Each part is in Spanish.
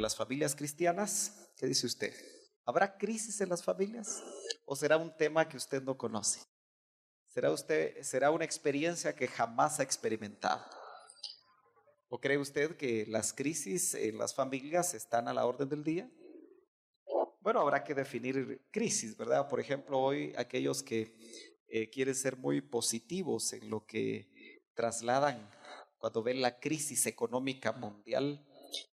las familias cristianas. ¿Qué dice usted? ¿Habrá crisis en las familias? ¿O será un tema que usted no conoce? ¿Será una experiencia que jamás ha experimentado? ¿O cree usted que las crisis en las familias están a la orden del día? Bueno, habrá que definir crisis, ¿verdad? Por ejemplo, hoy aquellos que quieren ser muy positivos en lo que trasladan cuando ven la crisis económica mundial,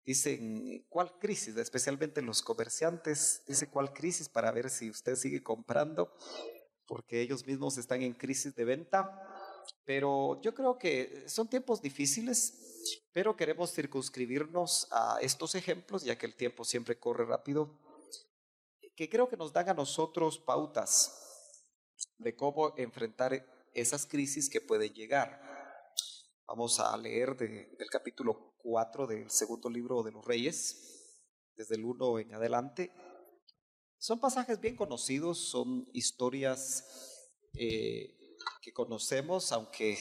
dicen, ¿cuál crisis? Especialmente los comerciantes, dice, ¿cuál crisis? Para ver si usted sigue comprando, porque ellos mismos están en crisis de venta. Pero yo creo que son tiempos difíciles, pero queremos circunscribirnos a estos ejemplos, ya que el tiempo siempre corre rápido, que creo que nos dan a nosotros pautas de cómo enfrentar esas crisis que pueden llegar. Vamos a leer del capítulo 4 del segundo libro de los Reyes, desde el 1 en adelante. Son pasajes bien conocidos, son historias que conocemos, aunque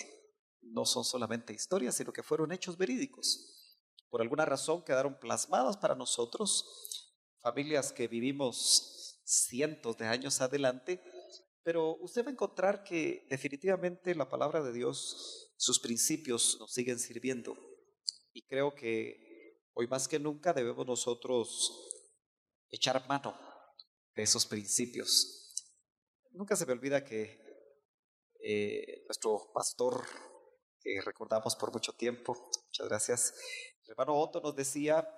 no son solamente historias, sino que fueron hechos verídicos. Por alguna razón quedaron plasmadas para nosotros, familias que vivimos cientos de años adelante, pero usted va a encontrar que definitivamente la palabra de Dios, sus principios nos siguen sirviendo. Y creo que hoy más que nunca debemos nosotros echar mano de esos principios. Nunca se me olvida que nuestro pastor, que recordamos por mucho tiempo, muchas gracias, el hermano Otto, nos decía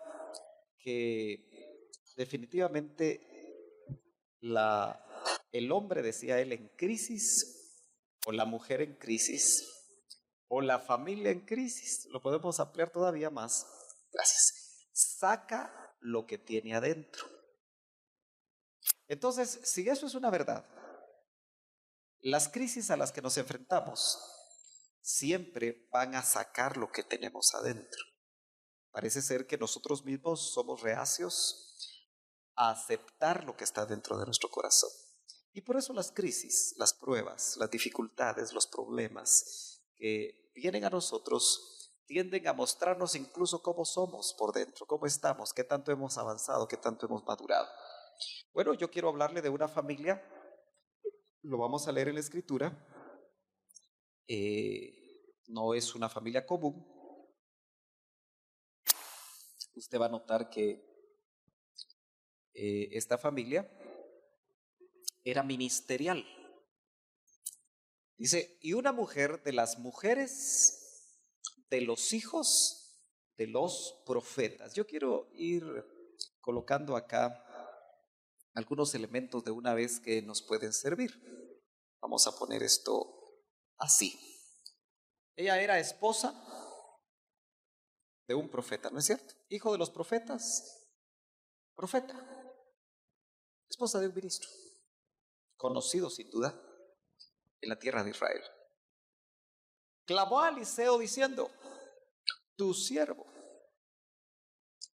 que definitivamente el hombre, decía él, en crisis, o la mujer en crisis, o la familia en crisis, lo podemos ampliar todavía más, gracias, saca lo que tiene adentro. Entonces, si eso es una verdad, las crisis a las que nos enfrentamos siempre van a sacar lo que tenemos adentro. Parece ser que nosotros mismos somos reacios a aceptar lo que está dentro de nuestro corazón. Y por eso las crisis, las pruebas, las dificultades, los problemas que vienen a nosotros tienden a mostrarnos incluso cómo somos por dentro, cómo estamos, qué tanto hemos avanzado, qué tanto hemos madurado. Bueno, yo quiero hablarle de una familia, lo vamos a leer en la Escritura. No es una familia común. Usted va a notar que esta familia era ministerial. Dice, y una mujer de las mujeres de los hijos de los profetas. Yo quiero ir colocando acá algunos elementos de una vez que nos pueden servir. Vamos a poner esto así. Ella era esposa de un profeta, ¿no es cierto? Hijo de los profetas, profeta, esposa de un ministro, conocido sin duda en la tierra de Israel. Clamó a Eliseo diciendo, tu siervo,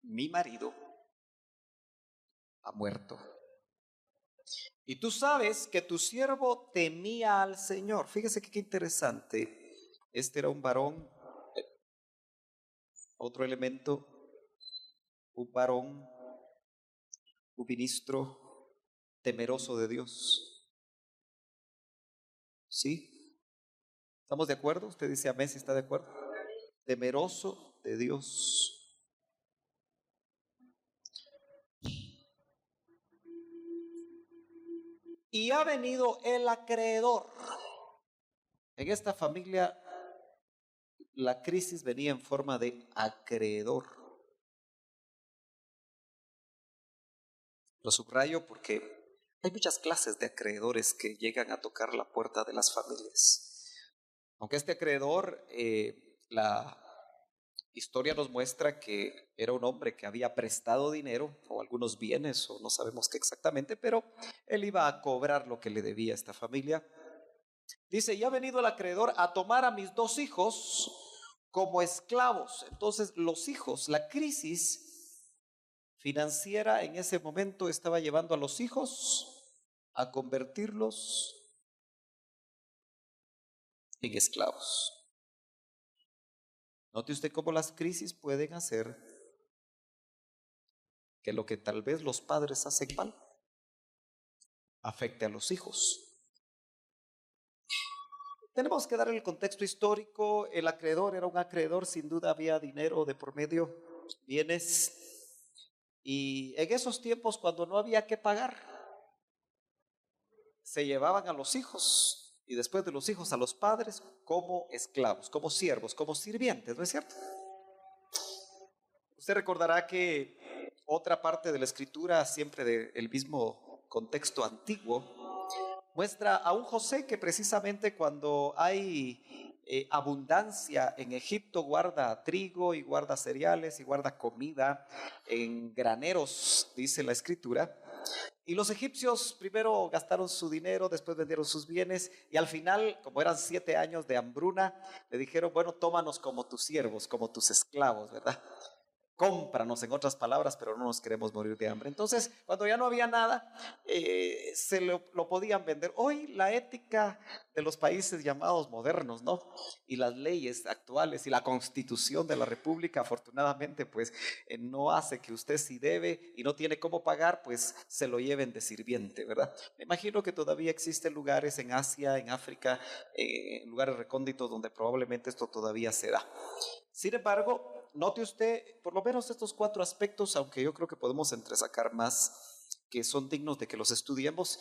mi marido, ha muerto. Y tú sabes que tu siervo temía al Señor. Fíjese que qué interesante. Este era un varón, otro elemento, un varón, un ministro temeroso de Dios. ¿Sí? ¿Estamos de acuerdo? Usted dice amén si está de acuerdo. Temeroso de Dios. Y ha venido el acreedor. En esta familia la crisis venía en forma de acreedor. Lo subrayo porque hay muchas clases de acreedores que llegan a tocar la puerta de las familias. Aunque este acreedor, la historia nos muestra que era un hombre que había prestado dinero o algunos bienes o no sabemos qué exactamente, pero él iba a cobrar lo que le debía a esta familia. Dice, y ha venido el acreedor a tomar a mis 2 hijos como esclavos. Entonces los hijos, la crisis financiera en ese momento estaba llevando a los hijos a convertirlos en esclavos. Note usted cómo las crisis pueden hacer que lo que tal vez los padres hacen mal afecte a los hijos. Tenemos que dar el contexto histórico. El acreedor era un acreedor, sin duda había dinero de por medio, bienes, y en esos tiempos, cuando no había que pagar, se llevaban a los hijos y después de los hijos a los padres como esclavos, como siervos, como sirvientes, ¿no es cierto? Usted recordará que otra parte de la escritura, siempre del mismo contexto antiguo, muestra a un José que precisamente cuando hay abundancia en Egipto guarda trigo y guarda cereales y guarda comida en graneros, dice la escritura. Y los egipcios primero gastaron su dinero, después vendieron sus bienes y al final, como eran 7 años de hambruna, le dijeron, bueno, tómanos como tus siervos, como tus esclavos, ¿verdad? Cómpranos, en otras palabras, pero no nos queremos morir de hambre. Entonces, cuando ya no había nada, se lo podían vender. Hoy la ética de los países llamados modernos, ¿no? Y las leyes actuales y la constitución de la república, afortunadamente, pues no hace que usted, si debe y no tiene cómo pagar, pues se lo lleven de sirviente, ¿verdad? Me imagino que todavía existen lugares en Asia, en África, lugares recónditos donde probablemente esto todavía se da. Sin embargo, note usted por lo menos estos 4 aspectos, aunque yo creo que podemos entresacar más, que son dignos de que los estudiemos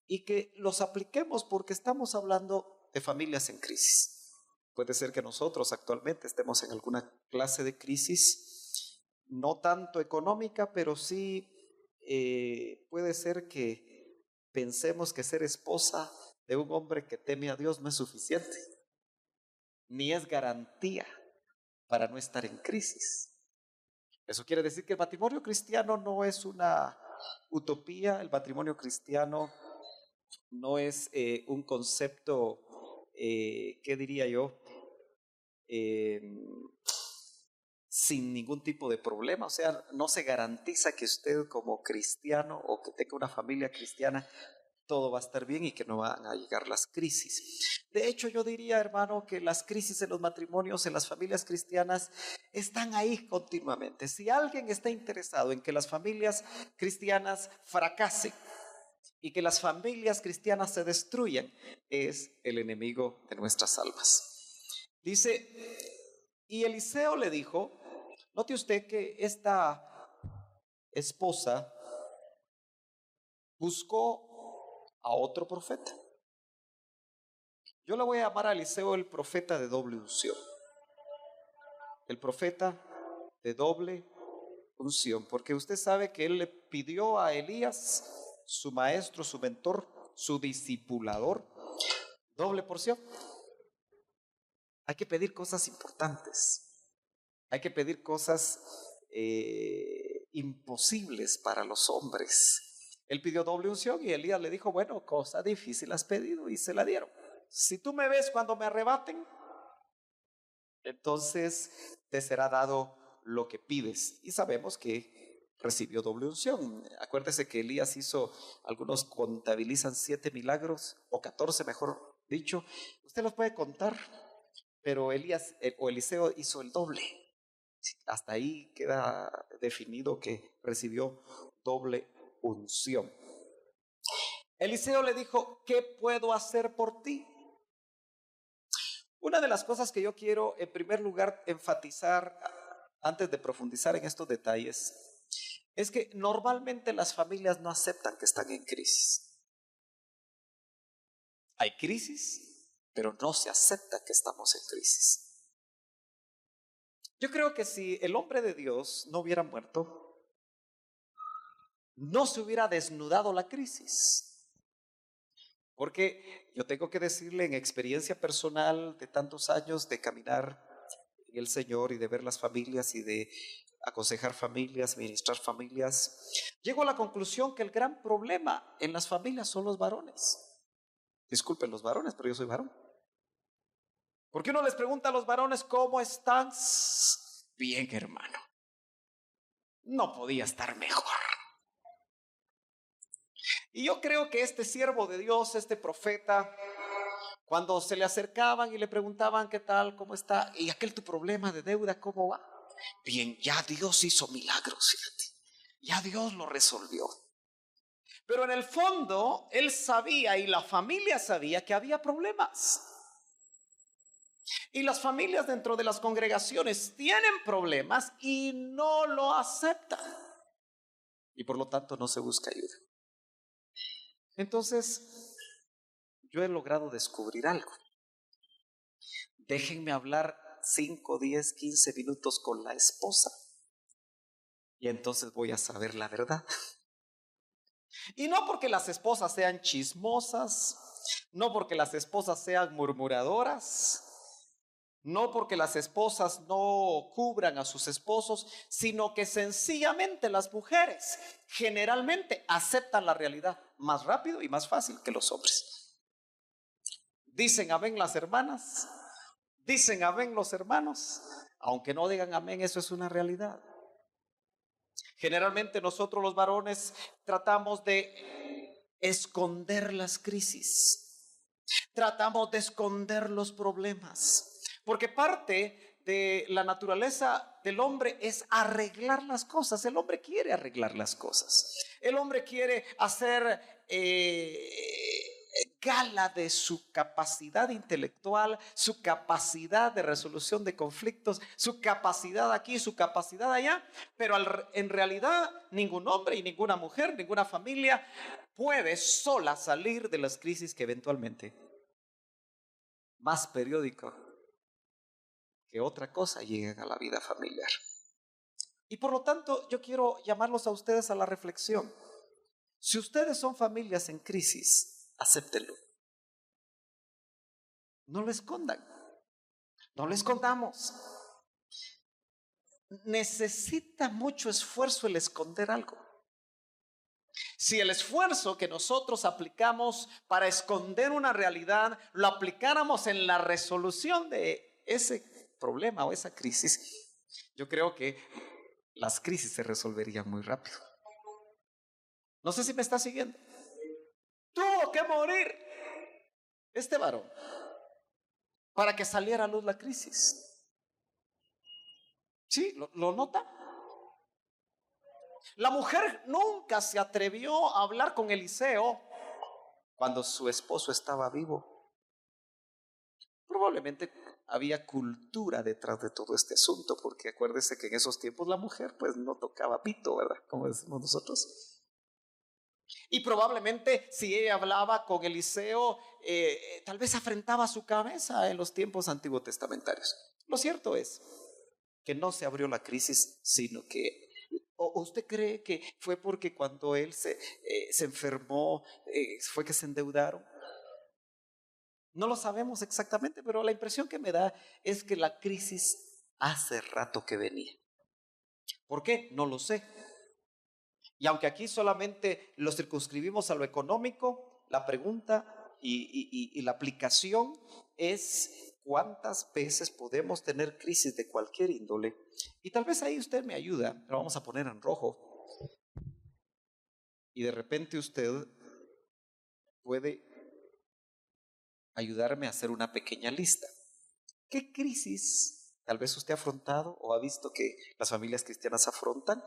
y que los apliquemos porque estamos hablando de familias en crisis. Puede ser que nosotros actualmente estemos en alguna clase de crisis, no tanto económica, pero sí puede ser que pensemos que ser esposa de un hombre que teme a Dios no es suficiente, ni es garantía para no estar en crisis. Eso quiere decir que el matrimonio cristiano no es una utopía, el matrimonio cristiano no es un concepto, ¿qué diría yo? Eh, sin ningún tipo de problema, o sea, no se garantiza que usted como cristiano o que tenga una familia cristiana todo va a estar bien y que no van a llegar las crisis. De hecho, yo diría, hermano, que las crisis en los matrimonios, en las familias cristianas, están ahí continuamente. Si alguien está interesado en que las familias cristianas fracasen y que las familias cristianas se destruyan, es el enemigo de nuestras almas. Dice, y Eliseo le dijo, note usted que esta esposa buscó a otro profeta. Yo le voy a llamar a Eliseo el profeta de doble unción. El profeta de doble unción, porque usted sabe que él le pidió a Elías, su maestro, su mentor, su discipulador, doble porción. Hay que pedir cosas importantes. Hay que pedir cosas imposibles para los hombres. Él pidió doble unción y Elías le dijo, bueno, cosa difícil has pedido, y se la dieron. Si tú me ves cuando me arrebaten, entonces te será dado lo que pides. Y sabemos que recibió doble unción. Acuérdese que Elías hizo, algunos contabilizan 7 milagros, o 14 mejor dicho. Usted los puede contar, pero Elías o Eliseo hizo el doble. Hasta ahí queda definido que recibió doble unción. Eliseo le dijo, ¿qué puedo hacer por ti? Una de las cosas que yo quiero en primer lugar enfatizar antes de profundizar en estos detalles es que normalmente las familias no aceptan que están en crisis. Hay crisis, pero no se acepta que estamos en crisis. Yo creo que si el hombre de Dios no hubiera muerto, no se hubiera desnudado la crisis. Porque yo tengo que decirle en experiencia personal de tantos años de caminar en el Señor y de ver las familias y de aconsejar familias, ministrar familias, llego a la conclusión que el gran problema en las familias son los varones. Disculpen los varones, pero yo soy varón. Porque uno les pregunta a los varones, ¿cómo están? Bien, hermano. No podía estar mejor. Y yo creo que este siervo de Dios, este profeta, cuando se le acercaban y le preguntaban qué tal, cómo está, y aquel tu problema de deuda, ¿cómo va? Bien, ya Dios hizo milagros, fíjate. Ya Dios lo resolvió. Pero en el fondo, él sabía y la familia sabía que había problemas. Y las familias dentro de las congregaciones tienen problemas y no lo aceptan. Y por lo tanto no se busca ayuda. Entonces, yo he logrado descubrir algo. Déjenme hablar 5, 10, 15 minutos con la esposa. Y entonces voy a saber la verdad. Y no porque las esposas sean chismosas, no porque las esposas sean murmuradoras, no porque las esposas no cubran a sus esposos, sino que sencillamente las mujeres generalmente aceptan la realidad más rápido y más fácil que los hombres. Dicen amén las hermanas, dicen amén los hermanos, aunque no digan amén, eso es una realidad. Generalmente nosotros los varones tratamos de esconder las crisis, tratamos de esconder los problemas, porque parte de la naturaleza del hombre es arreglar las cosas. El hombre quiere arreglar las cosas, el hombre quiere hacer gala de su capacidad intelectual, su capacidad de resolución de conflictos, su capacidad aquí, su capacidad allá, pero en realidad ningún hombre y ninguna mujer, ninguna familia puede sola salir de las crisis que eventualmente, más periódico que otra cosa, llegan a la vida familiar. Y por lo tanto yo quiero llamarlos a ustedes a la reflexión. Si ustedes son familias en crisis, acéptenlo. No lo escondan, no lo escondamos. Necesita mucho esfuerzo el esconder algo. Si el esfuerzo que nosotros aplicamos para esconder una realidad lo aplicáramos en la resolución de ese problema o esa crisis, yo creo que las crisis se resolverían muy rápido. No sé si me está siguiendo. Tuvo que morir este varón para que saliera a luz la crisis. ¿Sí? ¿Lo nota? La mujer nunca se atrevió a hablar con Eliseo cuando su esposo estaba vivo. Probablemente había cultura detrás de todo este asunto, porque acuérdese que en esos tiempos la mujer pues no tocaba pito, ¿verdad? Como decimos nosotros. Y probablemente si ella hablaba con Eliseo, tal vez afrentaba su cabeza en los tiempos antiguos testamentarios. Lo cierto es que no se abrió la crisis, sino que, ¿o usted cree que fue porque cuando él se enfermó, fue que se endeudaron? No lo sabemos exactamente, pero la impresión que me da es que la crisis hace rato que venía. ¿Por qué? No lo sé. Y aunque aquí solamente lo circunscribimos a lo económico, la pregunta y la aplicación es cuántas veces podemos tener crisis de cualquier índole. Y tal vez ahí usted me ayuda, lo vamos a poner en rojo. Y de repente usted puede ayudarme a hacer una pequeña lista. ¿Qué crisis tal vez usted ha afrontado o ha visto que las familias cristianas afrontan,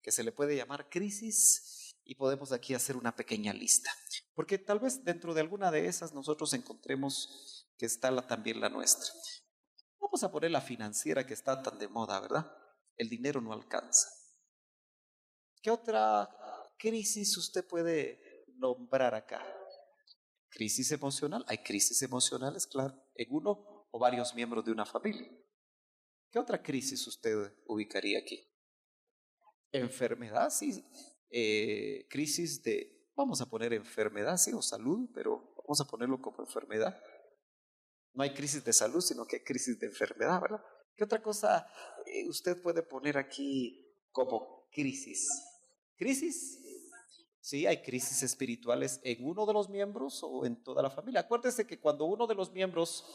que se le puede llamar crisis? Y podemos aquí hacer una pequeña lista, porque tal vez dentro de alguna de esas nosotros encontremos que está también la nuestra. Vamos a poner la financiera, que está tan de moda, ¿verdad? El dinero no alcanza. ¿Qué otra crisis usted puede nombrar acá? Crisis emocional. Hay crisis emocionales, claro, en uno o varios miembros de una familia. ¿Qué otra crisis usted ubicaría aquí? Enfermedad, sí. Crisis de, vamos a poner enfermedad, sí, o salud, pero vamos a ponerlo como enfermedad. No hay crisis de salud, sino que hay crisis de enfermedad, ¿verdad? ¿Qué otra cosa usted puede poner aquí como crisis? ¿Crisis? Sí, hay crisis espirituales en uno de los miembros o en toda la familia. Acuérdese que cuando uno de los miembros,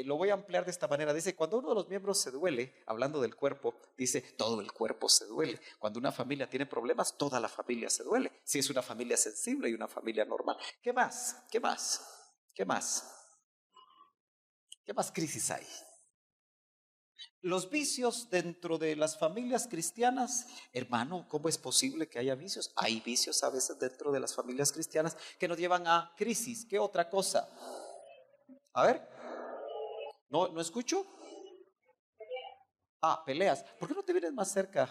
lo voy a ampliar de esta manera, dice, cuando uno de los miembros se duele, hablando del cuerpo, dice, todo el cuerpo se duele. Cuando una familia tiene problemas, toda la familia se duele. Si es una familia sensible y una familia normal. ¿Qué más? ¿Qué más? ¿Qué más? ¿Qué más crisis hay? Los vicios dentro de las familias cristianas, hermano, ¿cómo es posible que haya vicios? Hay vicios a veces dentro de las familias cristianas que nos llevan a crisis. ¿Qué otra cosa? A ver, ¿no escucho? Peleas. ¿Por qué no te vienes más cerca?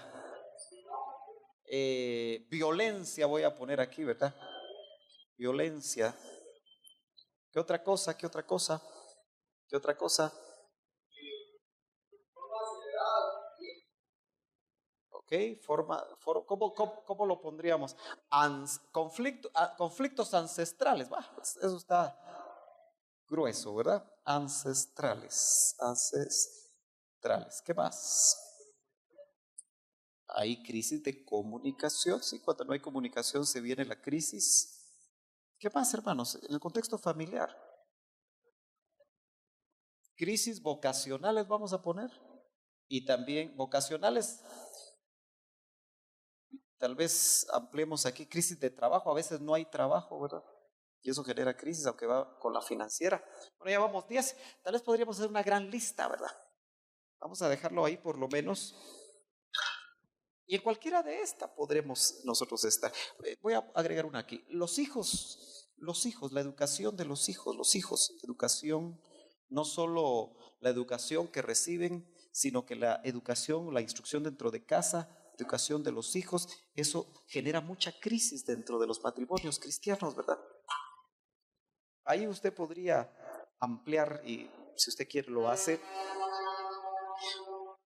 Violencia voy a poner aquí, ¿verdad? Violencia. ¿Qué otra cosa? ¿Qué otra cosa? ¿Qué otra cosa? Ok, ¿cómo lo pondríamos? Conflictos ancestrales. Pues eso está grueso, ¿verdad? Ancestrales. ¿Qué más? Hay crisis de comunicación, sí, cuando no hay comunicación se viene la crisis. ¿Qué más, hermanos? En el contexto familiar. Crisis vocacionales vamos a poner. Y también vocacionales, tal vez ampliemos aquí, crisis de trabajo. A veces no hay trabajo, ¿verdad? Y eso genera crisis, aunque va con la financiera. Bueno, ya vamos 10. Tal vez podríamos hacer una gran lista, ¿verdad? Vamos a dejarlo ahí por lo menos. Y en cualquiera de estas podremos nosotros estar. Voy a agregar una aquí. Los hijos, la educación de los hijos, educación, no solo la educación que reciben, sino que la educación, la instrucción dentro de casa, educación de los hijos, eso genera mucha crisis dentro de los matrimonios cristianos, ¿verdad? Ahí usted podría ampliar y si usted quiere lo hace.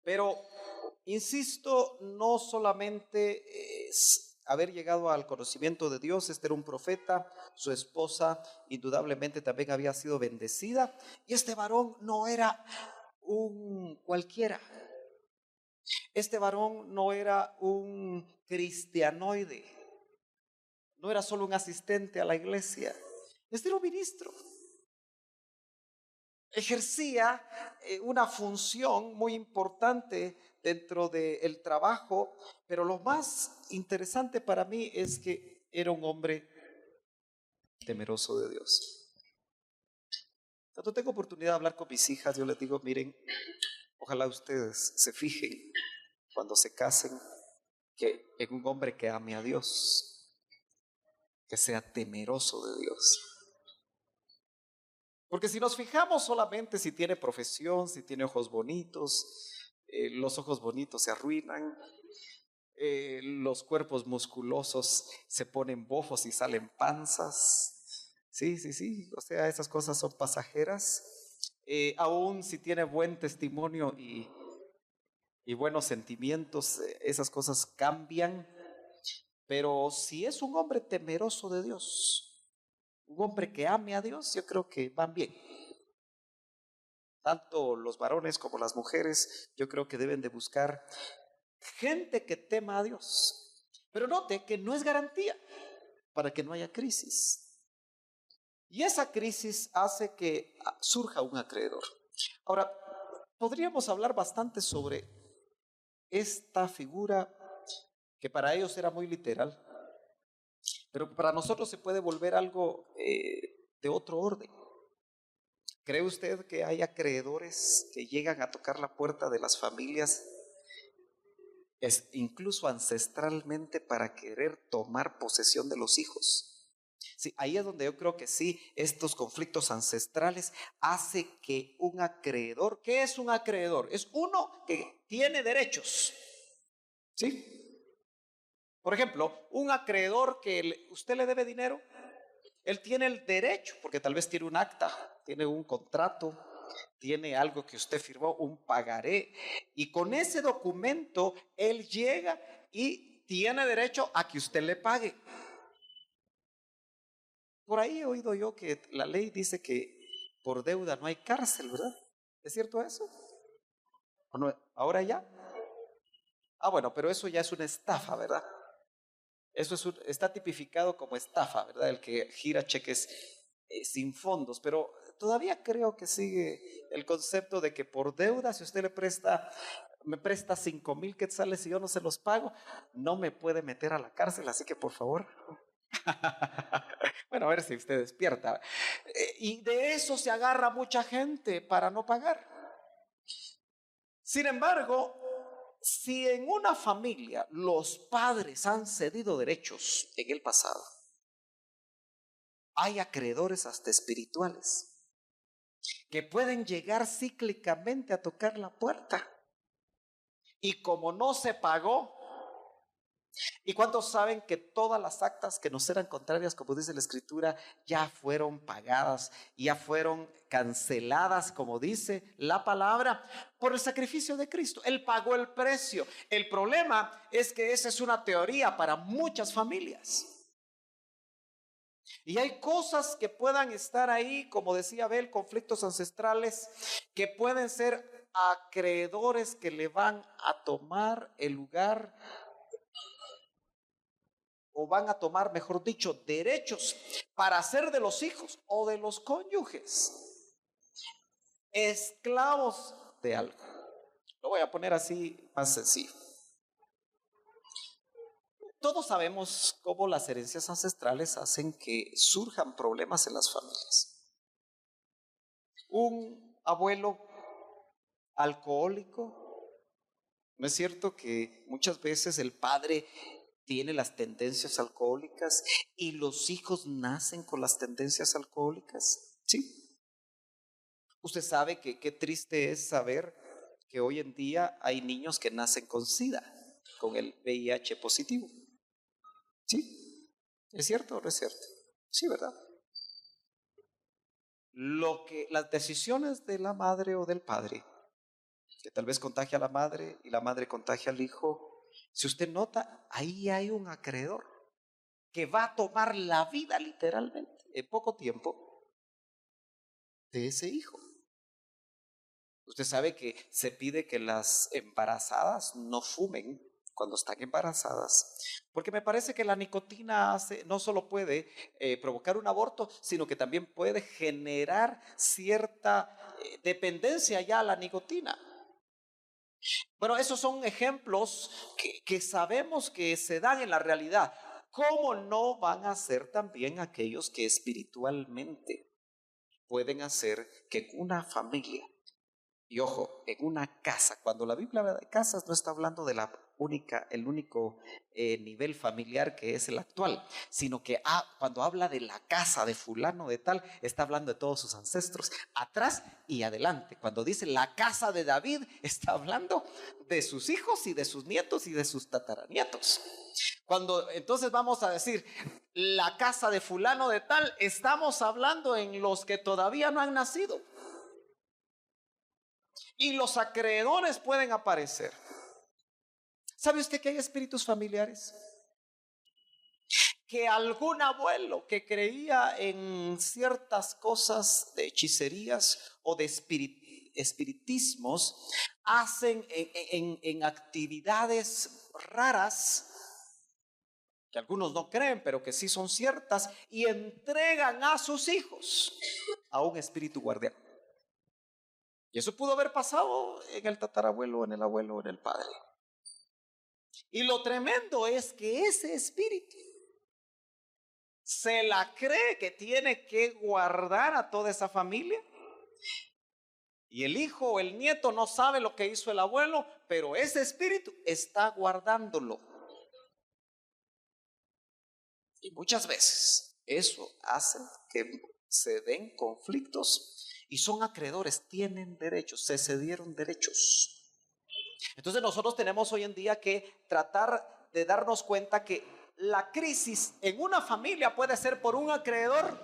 Pero, insisto, no solamente es haber llegado al conocimiento de Dios. Este era un profeta, su esposa indudablemente también había sido bendecida, y este varón no era un cualquiera. Este varón no era un cristianoide, no era solo un asistente a la iglesia, este era un ministro. Ejercía una función muy importante dentro del trabajo, pero lo más interesante para mí es que era un hombre temeroso de Dios. Cuando tengo oportunidad de hablar con mis hijas, yo les digo, miren, ojalá ustedes se fijen cuando se casen que en un hombre que ame a Dios, que sea temeroso de Dios. Porque si nos fijamos solamente si tiene profesión, si tiene ojos bonitos, los ojos bonitos se arruinan, los cuerpos musculosos se ponen bofos y salen panzas. Sí, o sea, esas cosas son pasajeras. Aún si tiene buen testimonio y buenos sentimientos, esas cosas cambian. Pero si es un hombre temeroso de Dios, un hombre que ame a Dios, yo creo que van bien. Tanto los varones como las mujeres, yo creo que deben de buscar gente que tema a Dios. Pero note que no es garantía para que no haya crisis. Y esa crisis hace que surja un acreedor. Ahora, podríamos hablar bastante sobre esta figura que para ellos era muy literal, pero para nosotros se puede volver algo de otro orden. ¿Cree usted que hay acreedores que llegan a tocar la puerta de las familias, incluso ancestralmente, para querer tomar posesión de los hijos? Sí, ahí es donde yo creo que sí, estos conflictos ancestrales hace que un acreedor, ¿qué es un acreedor? Es uno que tiene derechos, ¿sí? Por ejemplo, un acreedor que usted le debe dinero, él tiene el derecho, porque tal vez tiene un acta, tiene un contrato, tiene algo que usted firmó, un pagaré, y con ese documento él llega y tiene derecho a que usted le pague. Por ahí he oído yo que la ley dice que por deuda no hay cárcel, ¿verdad? ¿Es cierto eso? ¿O no? ¿Ahora ya? Bueno, pero eso ya es una estafa, ¿verdad? Eso está tipificado como estafa, ¿verdad? El que gira cheques sin fondos, pero todavía creo que sigue el concepto de que por deuda, si usted me presta 5,000 quetzales y yo no se los pago, no me puede meter a la cárcel, así que por favor. Bueno, a ver si usted despierta. Y de eso se agarra mucha gente para no pagar. Sin embargo, si en una familia los padres han cedido derechos en el pasado, hay acreedores hasta espirituales que pueden llegar cíclicamente a tocar la puerta. Y como no se pagó, ¿y cuántos saben que todas las actas que nos eran contrarias, como dice la Escritura, ya fueron pagadas, ya fueron canceladas, como dice la palabra, por el sacrificio de Cristo? Él pagó el precio. El problema es que esa es una teoría para muchas familias. Y hay cosas que puedan estar ahí, como decía Abel, conflictos ancestrales, que pueden ser acreedores que le van a tomar el lugar, o van a tomar, mejor dicho, derechos para hacer de los hijos o de los cónyuges esclavos de algo. Lo voy a poner así más sencillo. Todos sabemos cómo las herencias ancestrales hacen que surjan problemas en las familias. Un abuelo alcohólico, ¿no es cierto que muchas veces el padre tiene las tendencias alcohólicas y los hijos nacen con las tendencias alcohólicas? Sí. Usted sabe que qué triste es saber que hoy en día hay niños que nacen con SIDA, con el VIH positivo. ¿Sí? ¿Es cierto o no es cierto? Sí, ¿verdad? Las decisiones de la madre o del padre, que tal vez contagia a la madre y la madre contagia al hijo, si usted nota, ahí hay un acreedor que va a tomar la vida literalmente en poco tiempo de ese hijo. Usted sabe que se pide que las embarazadas no fumen cuando están embarazadas, porque me parece que la nicotina no solo puede provocar un aborto, sino que también puede generar cierta dependencia ya a la nicotina. Bueno, esos son ejemplos que sabemos que se dan en la realidad. ¿Cómo no van a ser también aquellos que espiritualmente pueden hacer que una familia, y ojo, en una casa, cuando la Biblia habla de casas no está hablando de el único nivel familiar que es el actual, sino que cuando habla de la casa de fulano de tal, está hablando de todos sus ancestros, atrás y adelante. Cuando dice la casa de David, está hablando de sus hijos y de sus nietos y de sus tataranietos. Cuando entonces vamos a decir la casa de fulano de tal, estamos hablando en los que todavía no han nacido. Y los acreedores pueden aparecer. ¿Sabe usted que hay espíritus familiares? Que algún abuelo que creía en ciertas cosas de hechicerías o de espiritismos hacen en actividades raras, que algunos no creen, pero que sí son ciertas, y entregan a sus hijos a un espíritu guardián. Y eso pudo haber pasado en el tatarabuelo, en el abuelo, en el padre. Y lo tremendo es que ese espíritu se la cree que tiene que guardar a toda esa familia. Y el hijo o el nieto no sabe lo que hizo el abuelo, pero ese espíritu está guardándolo. Y muchas veces eso hace que se den conflictos y son acreedores, tienen derechos, se cedieron derechos. Entonces nosotros tenemos hoy en día que tratar de darnos cuenta que la crisis en una familia puede ser por un acreedor,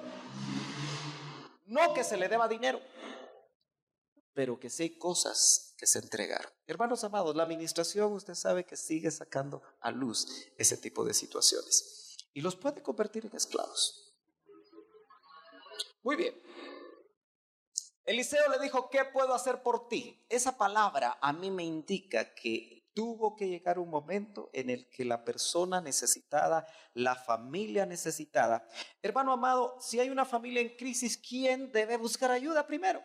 no que se le deba dinero, pero que sí hay cosas que se entregaron. Hermanos amados, la administración usted sabe que sigue sacando a luz ese tipo de situaciones y los puede convertir en esclavos. Muy bien. Eliseo le dijo, ¿qué puedo hacer por ti? Esa palabra a mí me indica que tuvo que llegar un momento en el que la persona necesitada, la familia necesitada. Hermano amado, si hay una familia en crisis, ¿quién debe buscar ayuda primero?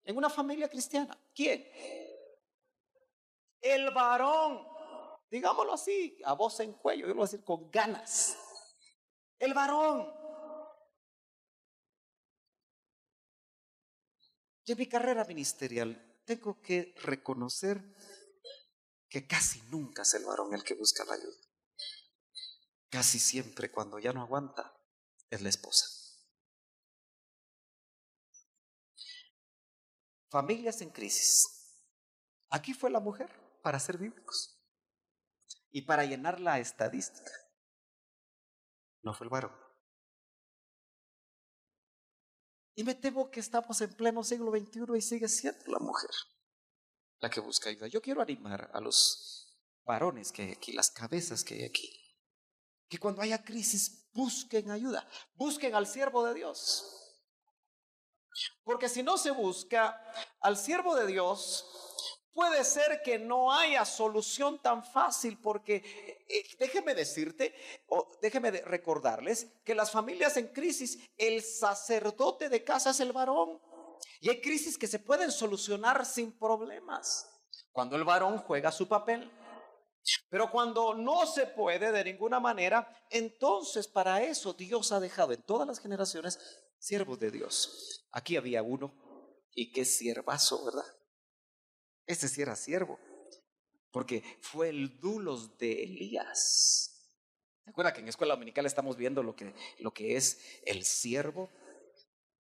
En una familia cristiana, ¿quién? El varón, digámoslo así, a voz en cuello, yo lo voy a decir con ganas. El varón. Yo en mi carrera ministerial tengo que reconocer que casi nunca es el varón el que busca la ayuda. Casi siempre, cuando ya no aguanta, es la esposa. Familias en crisis. Aquí fue la mujer, para ser bíblicos y para llenar la estadística. No fue el varón. Y me temo que estamos en pleno siglo XXI y sigue siendo la mujer la que busca ayuda. Yo quiero animar a los varones que hay aquí, las cabezas que hay aquí, que cuando haya crisis busquen ayuda, busquen al siervo de Dios. Porque si no se busca al siervo de Dios, puede ser que no haya solución tan fácil, porque déjeme decirte, o déjeme recordarles que las familias en crisis, el sacerdote de casa es el varón. Y hay crisis que se pueden solucionar sin problemas cuando el varón juega su papel. Pero cuando no se puede de ninguna manera, entonces para eso Dios ha dejado en todas las generaciones siervos de Dios. Aquí había uno, y qué siervazo, ¿verdad? Este sí era siervo, porque fue el dulos de Elías. ¿Se acuerda que en escuela dominical estamos viendo lo que es el siervo?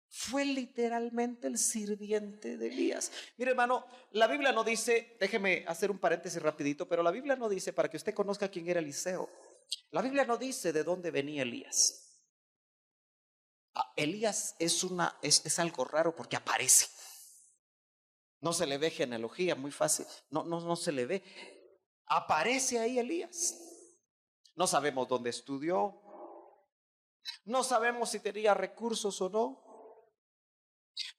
Fue literalmente el sirviente de Elías. Mire, hermano, la Biblia no dice, déjeme hacer un paréntesis rapidito, pero la Biblia no dice, para que usted conozca quién era Eliseo, la Biblia no dice de dónde venía Elías. Elías es algo raro porque aparece. No se le ve genealogía, muy fácil. No se le ve. Aparece ahí Elías. No sabemos dónde estudió. No sabemos si tenía recursos o no.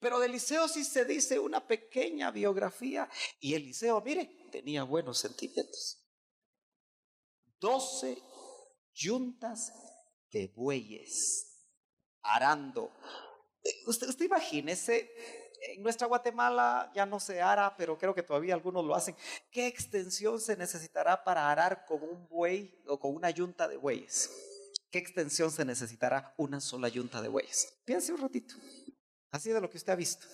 Pero de Eliseo sí se dice una pequeña biografía. Y Eliseo, mire, tenía buenos sentimientos. 12 yuntas de bueyes arando. Usted imagínese, en nuestra Guatemala ya no se ara, pero creo que todavía algunos lo hacen. ¿Qué extensión se necesitará para arar con un buey o con una yunta de bueyes? ¿Qué extensión se necesitará una sola yunta de bueyes? Piense un ratito. Así de lo que usted ha visto.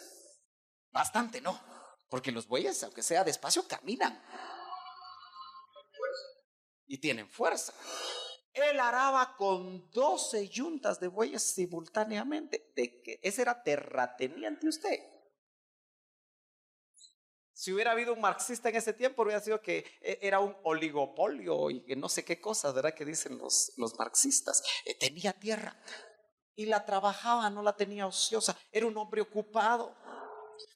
Bastante, ¿no? Porque los bueyes, aunque sea despacio, caminan y tienen fuerza. Él araba con 12 yuntas de bueyes simultáneamente. Ese era terrateniente usted. Si hubiera habido un marxista en ese tiempo, hubiera sido que era un oligopolio y que no sé qué cosas, ¿verdad? Que dicen los marxistas. Tenía tierra y la trabajaba, no la tenía ociosa. Era un hombre ocupado.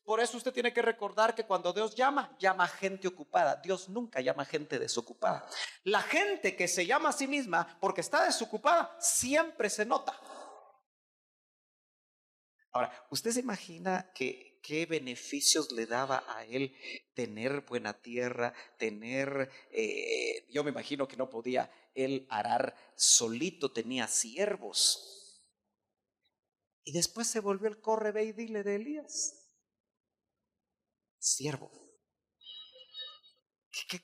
Por eso usted tiene que recordar que cuando Dios llama gente ocupada. Dios nunca llama gente desocupada. La gente que se llama a sí misma porque está desocupada siempre se nota. Ahora, ¿usted se imagina qué beneficios le daba a él tener buena tierra, yo me imagino que no podía él arar solito, tenía siervos? Y después se volvió el corre, ve y dile de Elías. Siervo.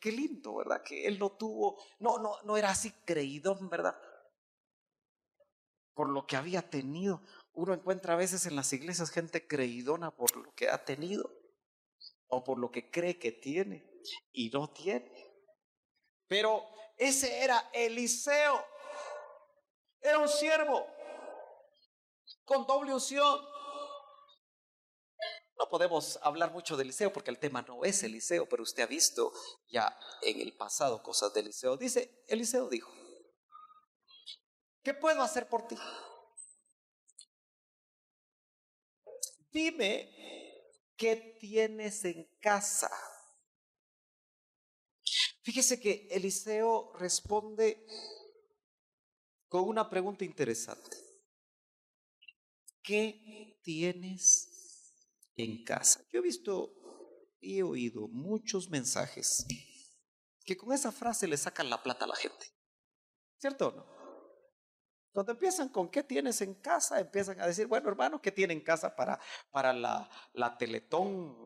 Qué lindo, ¿verdad? Que él no tuvo, no era así creidón, ¿verdad? Por lo que había tenido. Uno encuentra a veces en las iglesias gente creidona por lo que ha tenido o por lo que cree que tiene y no tiene. Pero ese era Eliseo. Era un siervo con doble unción. No podemos hablar mucho de Eliseo porque el tema no es Eliseo, pero usted ha visto ya en el pasado cosas de Eliseo. Dice, Eliseo dijo, ¿qué puedo hacer por ti? Dime qué tienes en casa. Fíjese que Eliseo responde con una pregunta interesante. ¿Qué tienes en casa? Yo he visto y he oído muchos mensajes que con esa frase le sacan la plata a la gente. ¿Cierto o no? Cuando empiezan con ¿qué tienes en casa? Empiezan a decir, bueno, hermano, ¿qué tiene en casa para la Teletón?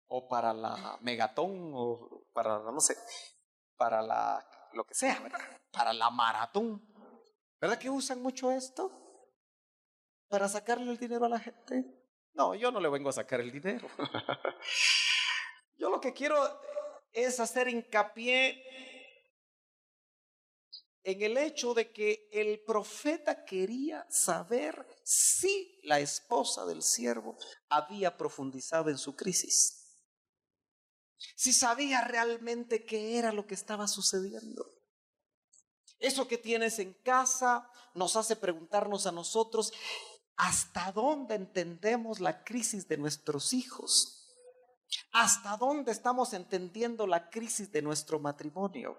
O para la Megatón, o para, no sé, para lo que sea, ¿verdad? Para la maratón. ¿Verdad que usan mucho esto? Para sacarle el dinero a la gente. No, yo no le vengo a sacar el dinero. Yo lo que quiero es hacer hincapié en el hecho de que el profeta quería saber si la esposa del siervo había profundizado en su crisis, si sabía realmente qué era lo que estaba sucediendo. Eso que tienes en casa nos hace preguntarnos a nosotros, ¿hasta dónde entendemos la crisis de nuestros hijos? ¿Hasta dónde estamos entendiendo la crisis de nuestro matrimonio?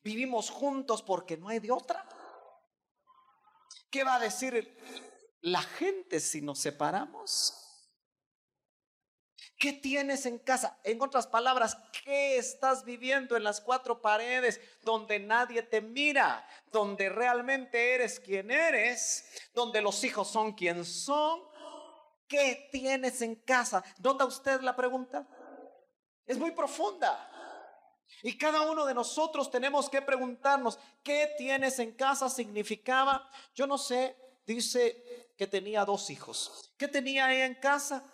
¿Vivimos juntos porque no hay de otra? ¿Qué va a decir la gente si nos separamos? ¿Qué tienes en casa? En otras palabras, ¿qué estás viviendo en las cuatro paredes donde nadie te mira? Donde realmente eres quien eres, donde los hijos son quien son. ¿Qué tienes en casa? ¿Nota usted la pregunta? Es muy profunda. Y cada uno de nosotros tenemos que preguntarnos, ¿qué tienes en casa? Significaba, yo no sé, dice que tenía 2 hijos. ¿Qué tenía ella en casa?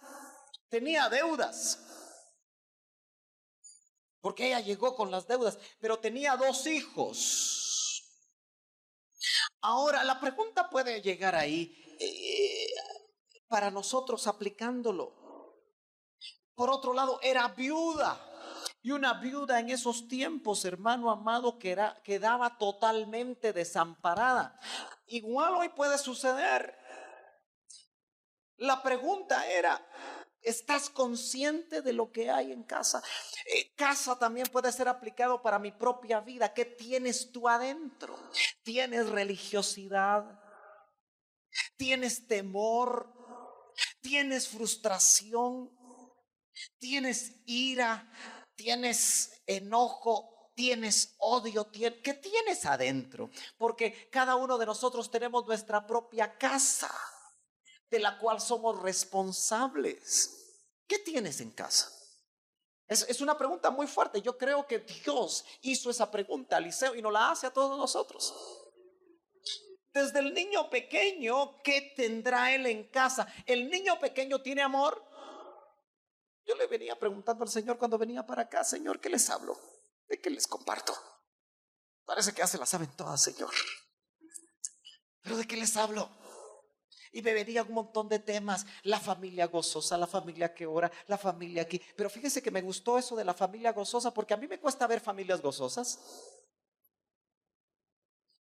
Tenía deudas, porque ella llegó con las deudas, pero tenía 2 hijos. Ahora, la pregunta puede llegar ahí, para nosotros aplicándolo. Por otro lado, era viuda. Y una viuda en esos tiempos, hermano amado, quedaba totalmente desamparada. Igual hoy puede suceder. La pregunta era, ¿estás consciente de lo que hay en casa? Casa también puede ser aplicado para mi propia vida. ¿Qué tienes tú adentro? ¿Tienes religiosidad? ¿Tienes temor? ¿Tienes frustración? ¿Tienes ira? ¿Tienes enojo? ¿Tienes odio? ¿Qué tienes adentro? Porque cada uno de nosotros tenemos nuestra propia casa, de la cual somos responsables. ¿Qué tienes en casa? Es una pregunta muy fuerte. Yo creo que Dios hizo esa pregunta a Eliseo y nos la hace a todos nosotros. Desde el niño pequeño, ¿qué tendrá él en casa? ¿El niño pequeño tiene amor? Yo le venía preguntando al Señor cuando venía para acá, Señor, ¿qué les hablo? ¿De qué les comparto? Parece que ya se la saben todas, Señor. ¿Pero de qué les hablo? Y me venía un montón de temas, la familia gozosa, la familia que ora, la familia aquí. Pero fíjese que me gustó eso de la familia gozosa, porque a mí me cuesta ver familias gozosas.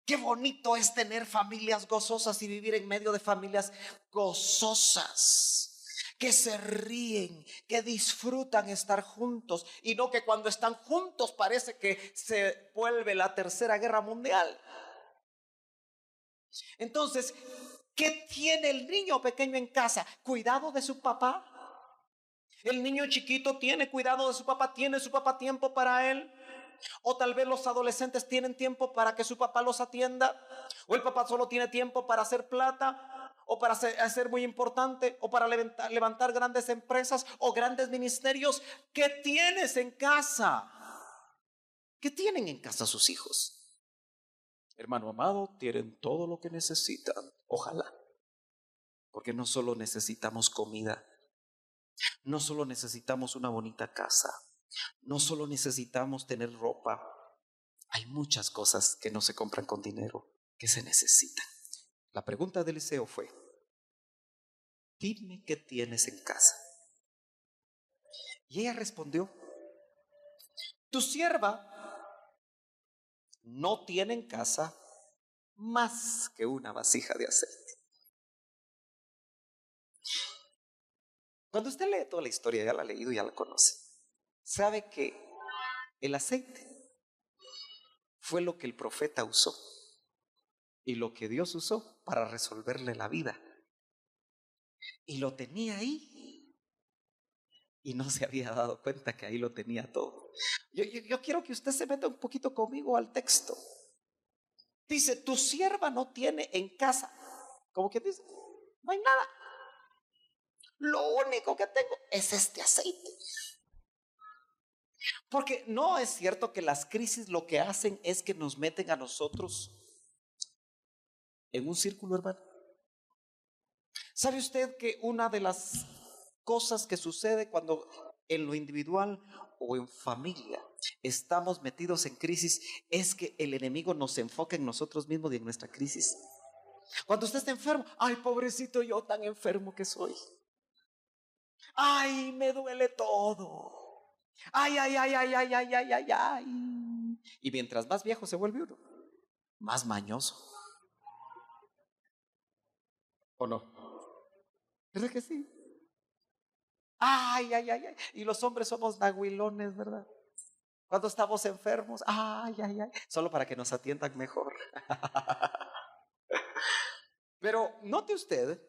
Qué bonito es tener familias gozosas y vivir en medio de familias gozosas, que se ríen, que disfrutan estar juntos, y no que cuando están juntos parece que se vuelve la tercera guerra mundial. Entonces, ¿qué tiene el niño pequeño en casa? ¿Cuidado de su papá? ¿El niño chiquito tiene cuidado de su papá? ¿Tiene su papá tiempo para él? O tal vez los adolescentes tienen tiempo para que su papá los atienda. O el papá solo tiene tiempo para hacer plata, o para ser muy importante, o para levantar grandes empresas o grandes ministerios. ¿Qué tienes en casa? ¿Qué tienen en casa sus hijos? Hermano amado, tienen todo lo que necesitan. Ojalá. Porque no solo necesitamos comida, no solo necesitamos una bonita casa, no solo necesitamos tener ropa. Hay muchas cosas que no se compran con dinero, que se necesitan. La pregunta de Eliseo fue, dime qué tienes en casa. Y ella respondió, tu sierva no tiene en casa más que una vasija de aceite. Cuando usted lee toda la historia, ya la ha leído, ya la conoce, sabe que el aceite fue lo que el profeta usó y lo que Dios usó para resolverle la vida. Y lo tenía ahí y no se había dado cuenta que ahí lo tenía todo. Yo quiero que usted se meta un poquito conmigo al texto. Dice, tu sierva no tiene en casa, como que dice, no hay nada. Lo único que tengo es este aceite. Porque no es cierto que las crisis lo que hacen es que nos meten a nosotros en un círculo, hermano. ¿Sabe usted que una de las cosas que suceden cuando en lo individual o en familia estamos metidos en crisis es que el enemigo nos enfoca en nosotros mismos y en nuestra crisis. Cuando usted está enfermo, ay, pobrecito yo tan enfermo que soy. Ay, me duele todo. Ay, ay, ay, ay, ay, ay, ay, ay, ay. Y mientras más viejo se vuelve uno, más mañoso. ¿O no? ¿Verdad que sí? Ay, ay, ay, ay. Y los hombres somos nahuilones, ¿verdad? Cuando estamos enfermos, ay, ay, ay. Solo para que nos atiendan mejor. Pero note usted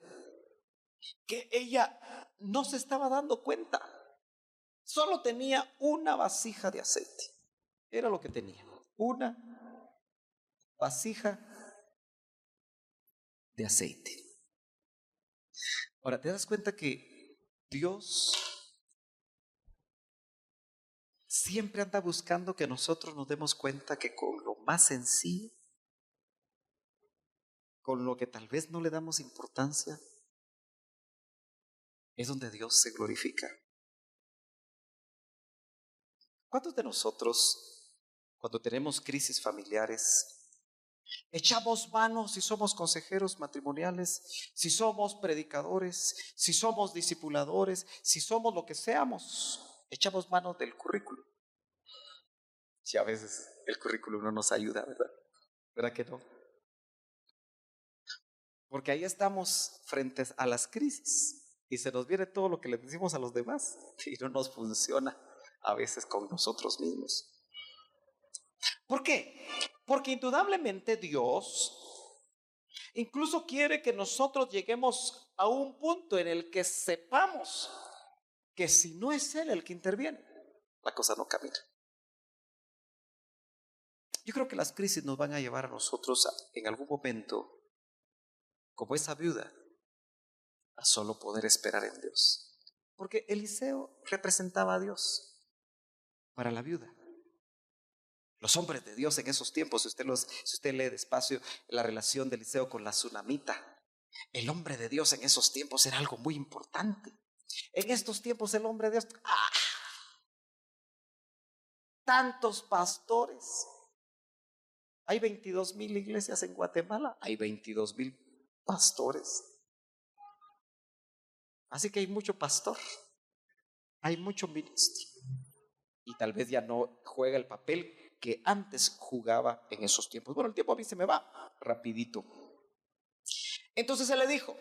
que ella no se estaba dando cuenta. Solo tenía una vasija de aceite. Era lo que tenía. Una vasija de aceite. Ahora, ¿te das cuenta que Dios siempre anda buscando que nosotros nos demos cuenta que con lo más sencillo, con lo que tal vez no le damos importancia, es donde Dios se glorifica? ¿Cuántos de nosotros, cuando tenemos crisis familiares, echamos manos, si somos consejeros matrimoniales, si somos predicadores, si somos discipuladores, si somos lo que seamos, echamos manos del currículum? Si a veces el currículum no nos ayuda, ¿verdad? ¿Verdad que no? Porque ahí estamos frente a las crisis y se nos viene todo lo que le decimos a los demás y no nos funciona a veces con nosotros mismos. ¿Por qué? Porque indudablemente Dios incluso quiere que nosotros lleguemos a un punto en el que sepamos que si no es Él el que interviene, la cosa no camina. Yo creo que las crisis nos van a llevar a nosotros en algún momento, como esa viuda, a solo poder esperar en Dios. Porque Eliseo representaba a Dios para la viuda. Los hombres de Dios en esos tiempos, si usted lee despacio la relación de Eliseo con la tsunamita, el hombre de Dios en esos tiempos era algo muy importante. En estos tiempos el hombre de Dios, tantos pastores. Hay 22,000 iglesias en Guatemala, hay 22,000 pastores. Así que hay mucho pastor, hay mucho ministro. Y tal vez ya no juega el papel que antes jugaba en esos tiempos. Bueno, el tiempo a mí se me va rapidito. Entonces él le dijo,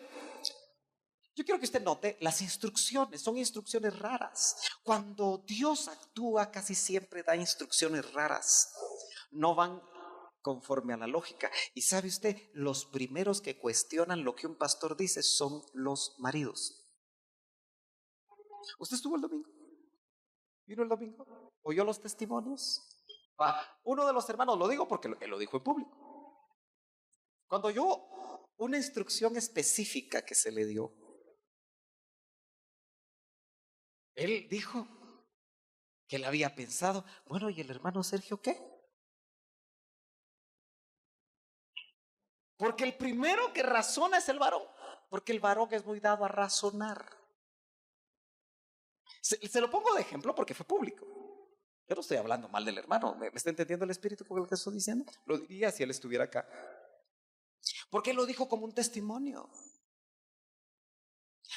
yo quiero que usted note las instrucciones, son instrucciones raras. Cuando Dios actúa, casi siempre da instrucciones raras. No van conforme a la lógica. Y sabe usted, los primeros que cuestionan lo que un pastor dice son los maridos. ¿Usted estuvo el domingo? ¿Vino el domingo? ¿Oyó los testimonios? Uno de los hermanos, lo digo porque él lo dijo en público. Cuando oyó una instrucción específica que se le dio, él dijo que él había pensado, bueno, ¿y el hermano Sergio qué? Porque el primero que razona es el varón, porque el varón es muy dado a razonar. Se lo pongo de ejemplo porque fue público. Yo no estoy hablando mal del hermano. ¿Me está entendiendo el espíritu con lo que estoy diciendo? Lo diría si él estuviera acá. Porque él lo dijo como un testimonio.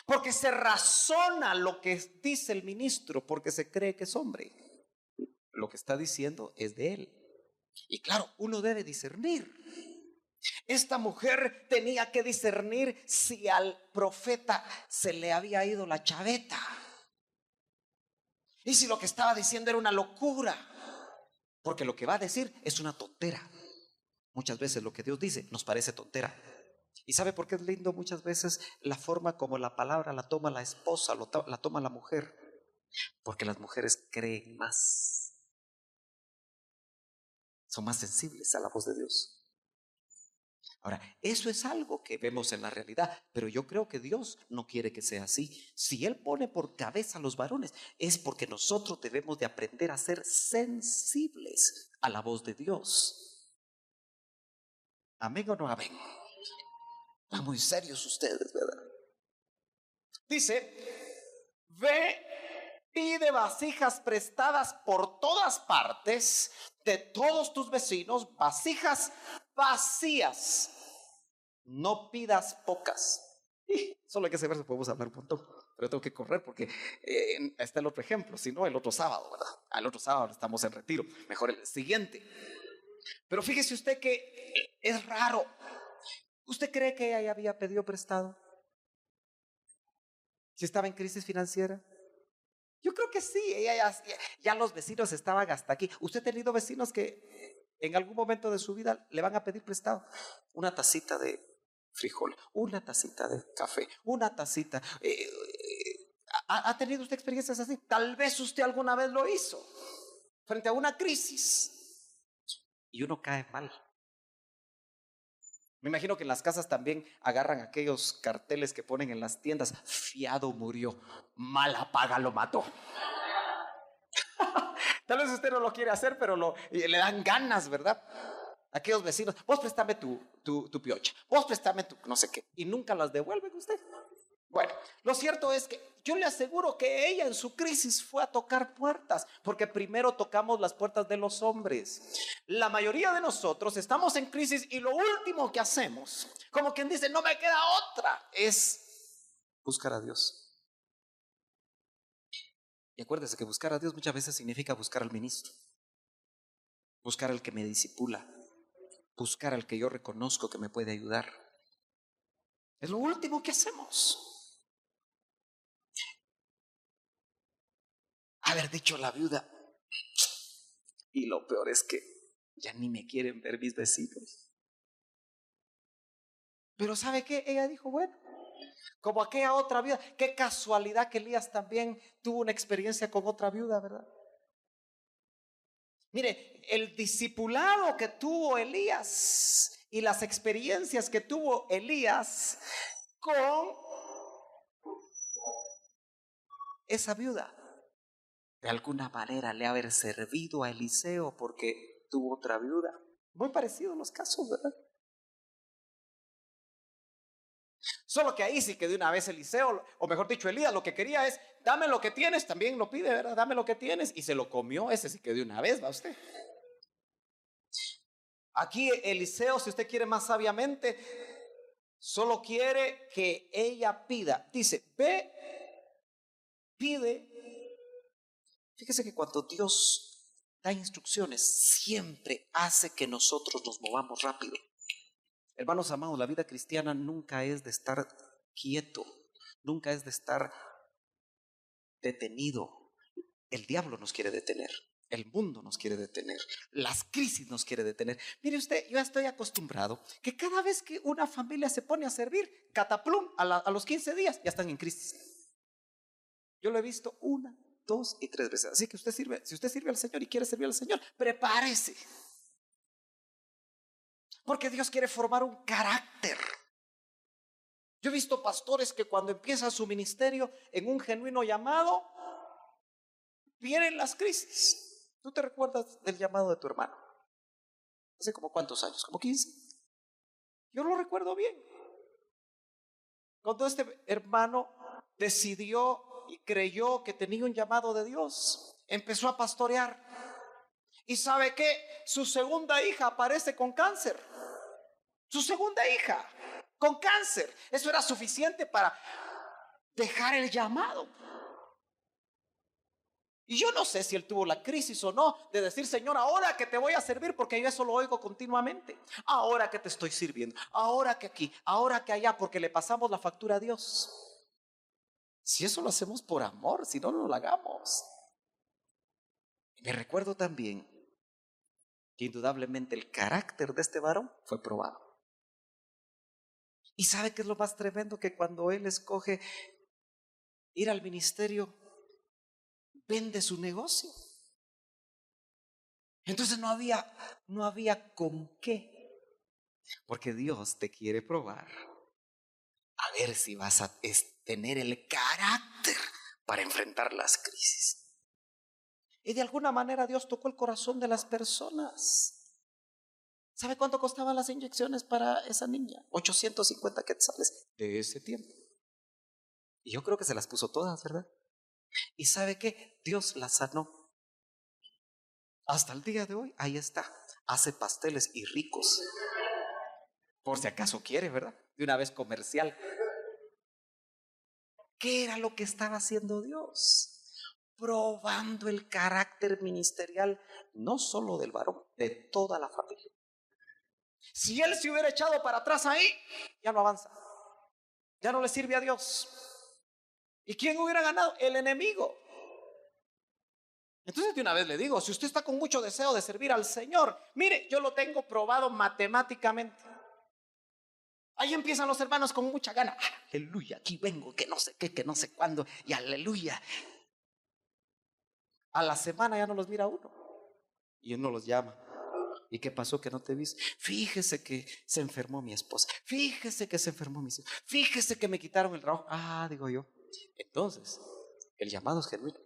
Porque se razona lo que dice el ministro, porque se cree que es hombre. Lo que está diciendo es de él. Y claro, uno debe discernir. Esta mujer tenía que discernir si al profeta se le había ido la chaveta. Y si lo que estaba diciendo era una locura. Porque lo que va a decir es una tontera. Muchas veces lo que Dios dice nos parece tontera. ¿Y sabe por qué es lindo muchas veces la forma como la palabra la toma la esposa, la toma la mujer? Porque las mujeres creen más. Son más sensibles a la voz de Dios. Ahora, eso es algo que vemos en la realidad, pero yo creo que Dios no quiere que sea así. Si Él pone por cabeza a los varones, es porque nosotros debemos de aprender a ser sensibles a la voz de Dios. ¿Amén o no amén? Están muy serios ustedes, ¿verdad? Dice ve, pide vasijas prestadas por todas partes, de todos tus vecinos, vasijas vacías. No pidas pocas. Solo hay que saber si podemos hablar un montón. Pero tengo que correr porque está el otro ejemplo. Si no, el otro sábado, ¿verdad? Al otro sábado estamos en retiro. Mejor el siguiente. Pero fíjese usted que es raro. ¿Usted cree que ella había pedido prestado? Si estaba en crisis financiera. Yo creo que sí. Ya los vecinos estaban hasta aquí. ¿Usted ha tenido vecinos que en algún momento de su vida le van a pedir prestado? Una tacita de frijol, una tacita de café, una tacita. ¿Ha tenido usted experiencias así? Tal vez usted alguna vez lo hizo frente a una crisis y uno cae mal. Me imagino que en las casas también agarran aquellos carteles que ponen en las tiendas: fiado murió, mala paga lo mató. Tal vez usted no lo quiere hacer, pero le dan ganas, ¿verdad? Aquellos vecinos: vos préstame tu piocha, vos préstame tu no sé qué, y nunca las devuelven usted. Bueno, lo cierto es que yo le aseguro que ella en su crisis fue a tocar puertas, porque primero tocamos las puertas de los hombres. La mayoría de nosotros estamos en crisis y lo último que hacemos, como quien dice, no me queda otra, es buscar a Dios. Y acuérdese que buscar a Dios muchas veces significa buscar al ministro, buscar al que me discipula, buscar al que yo reconozco que me puede ayudar. Es lo último que hacemos. Haber dicho a la viuda, y lo peor es que ya ni me quieren ver mis vecinos. Pero ¿sabe qué? Ella dijo, bueno, como aquella otra viuda. Qué casualidad que Elías también tuvo una experiencia con otra viuda, ¿verdad? Mire, el discipulado que tuvo Elías y las experiencias que tuvo Elías con esa viuda, de alguna manera le ha haber servido a Eliseo porque tuvo otra viuda. Muy parecidos los casos, ¿verdad? Solo que ahí sí que de una vez Eliseo, o mejor dicho Elías, lo que quería es: dame lo que tienes. También lo pide, ¿verdad? Dame lo que tienes. Y se lo comió. Ese sí que de una vez, va usted. Aquí Eliseo, si usted quiere más sabiamente, solo quiere que ella pida. Dice: ve, pide. Fíjese que cuando Dios da instrucciones, siempre hace que nosotros nos movamos rápido. Hermanos amados, la vida cristiana nunca es de estar quieto, nunca es de estar detenido. El diablo nos quiere detener, el mundo nos quiere detener, las crisis nos quiere detener. Mire usted, yo estoy acostumbrado que cada vez que una familia se pone a servir, cataplum, a los 15 días ya están en crisis. Yo lo he visto 1, 2 y 3 veces. Así que si usted sirve al Señor y quiere servir al Señor, prepárese. Porque Dios quiere formar un carácter. Yo he visto pastores que cuando empiezan su ministerio en un genuino llamado, vienen las crisis. ¿Tú te recuerdas del llamado de tu hermano? ¿Hace como cuántos años? ¿Como 15? Yo lo recuerdo bien. Cuando este hermano decidió y creyó que tenía un llamado de Dios, empezó a pastorear. ¿Y sabe qué? Su segunda hija aparece con cáncer. Su segunda hija con cáncer. Eso era suficiente para dejar el llamado. Y yo no sé si él tuvo la crisis o no de decir: Señor, ahora que te voy a servir, porque yo eso lo oigo continuamente. Ahora que te estoy sirviendo, ahora que aquí, ahora que allá, porque le pasamos la factura a Dios. Si eso lo hacemos por amor, si no, no lo hagamos. Me recuerdo también que indudablemente el carácter de este varón fue probado. ¿Y sabe qué es lo más tremendo? Que cuando él escoge ir al ministerio, vende su negocio. Entonces no había con qué. Porque Dios te quiere probar. A ver si vas a tener el carácter para enfrentar las crisis. Y de alguna manera Dios tocó el corazón de las personas. ¿Sabe cuánto costaban las inyecciones para esa niña? 850 quetzales de ese tiempo. Y yo creo que se las puso todas, ¿verdad? ¿Y sabe qué? Dios la sanó. Hasta el día de hoy, ahí está. Hace pasteles y ricos. Por si acaso quiere, ¿verdad? De una vez comercial. ¿Qué era lo que estaba haciendo Dios? Probando el carácter ministerial, no solo del varón, de toda la familia. Si él se hubiera echado para atrás ahí, ya no avanza. Ya no le sirve a Dios. ¿Y quién hubiera ganado? El enemigo. Entonces de una vez le digo, si usted está con mucho deseo de servir al Señor, mire, yo lo tengo probado matemáticamente. Ahí empiezan los hermanos con mucha gana. Aleluya, aquí vengo, que no sé qué, que no sé cuándo. Y aleluya. A la semana ya no los mira uno. Y uno los llama. ¿Y qué pasó que no te viste? Fíjese que se enfermó mi esposa. Fíjese que se enfermó mi esposa. Fíjese que me quitaron el trabajo. Digo yo. Entonces, el llamado es genuino.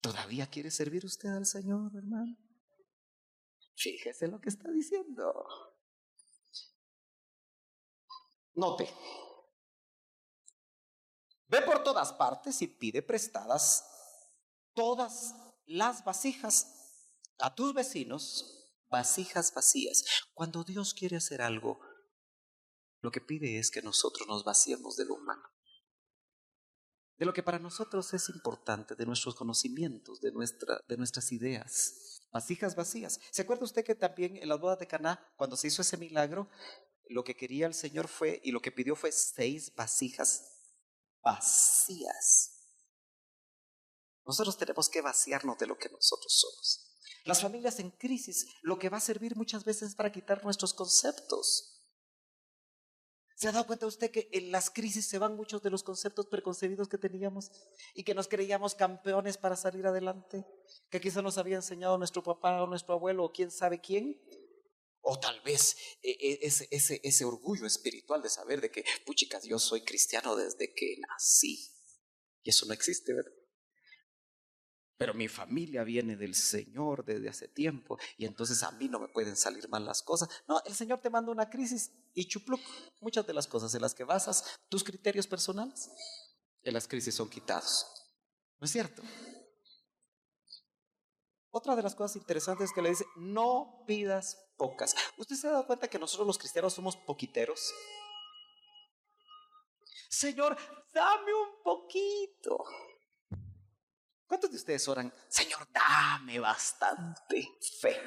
¿Todavía quiere servir usted al Señor, hermano? Fíjese lo que está diciendo. Note. Ve por todas partes y pide prestadas todas las vasijas a tus vecinos, vasijas vacías. Cuando Dios quiere hacer algo, lo que pide es que nosotros nos vaciemos de lo humano, de lo que para nosotros es importante, de nuestros conocimientos, de nuestras ideas. Vasijas vacías. ¿Se acuerda usted que también en las bodas de Caná, cuando se hizo ese milagro, lo que quería el Señor fue, y lo que pidió fue 6 vasijas vacías? Nosotros tenemos que vaciarnos de lo que nosotros somos. Las familias en crisis, lo que va a servir muchas veces es para quitar nuestros conceptos. ¿Se ha dado cuenta usted que en las crisis se van muchos de los conceptos preconcebidos que teníamos y que nos creíamos campeones para salir adelante? Que quizá nos había enseñado nuestro papá o nuestro abuelo o quién sabe quién. O tal vez ese orgullo espiritual de saber de que, puchicas, yo soy cristiano desde que nací. Y eso no existe, ¿verdad? Pero mi familia viene del Señor desde hace tiempo y entonces a mí no me pueden salir mal las cosas. No, el Señor te manda una crisis y chupluc, muchas de las cosas en las que basas tus criterios personales, en las crisis son quitados. ¿No es cierto? Otra de las cosas interesantes es que le dice, no pidas pocas. ¿Usted se ha dado cuenta que nosotros los cristianos somos poquiteros? Señor, dame un poquito. ¿Cuántos de ustedes oran, Señor, dame bastante fe?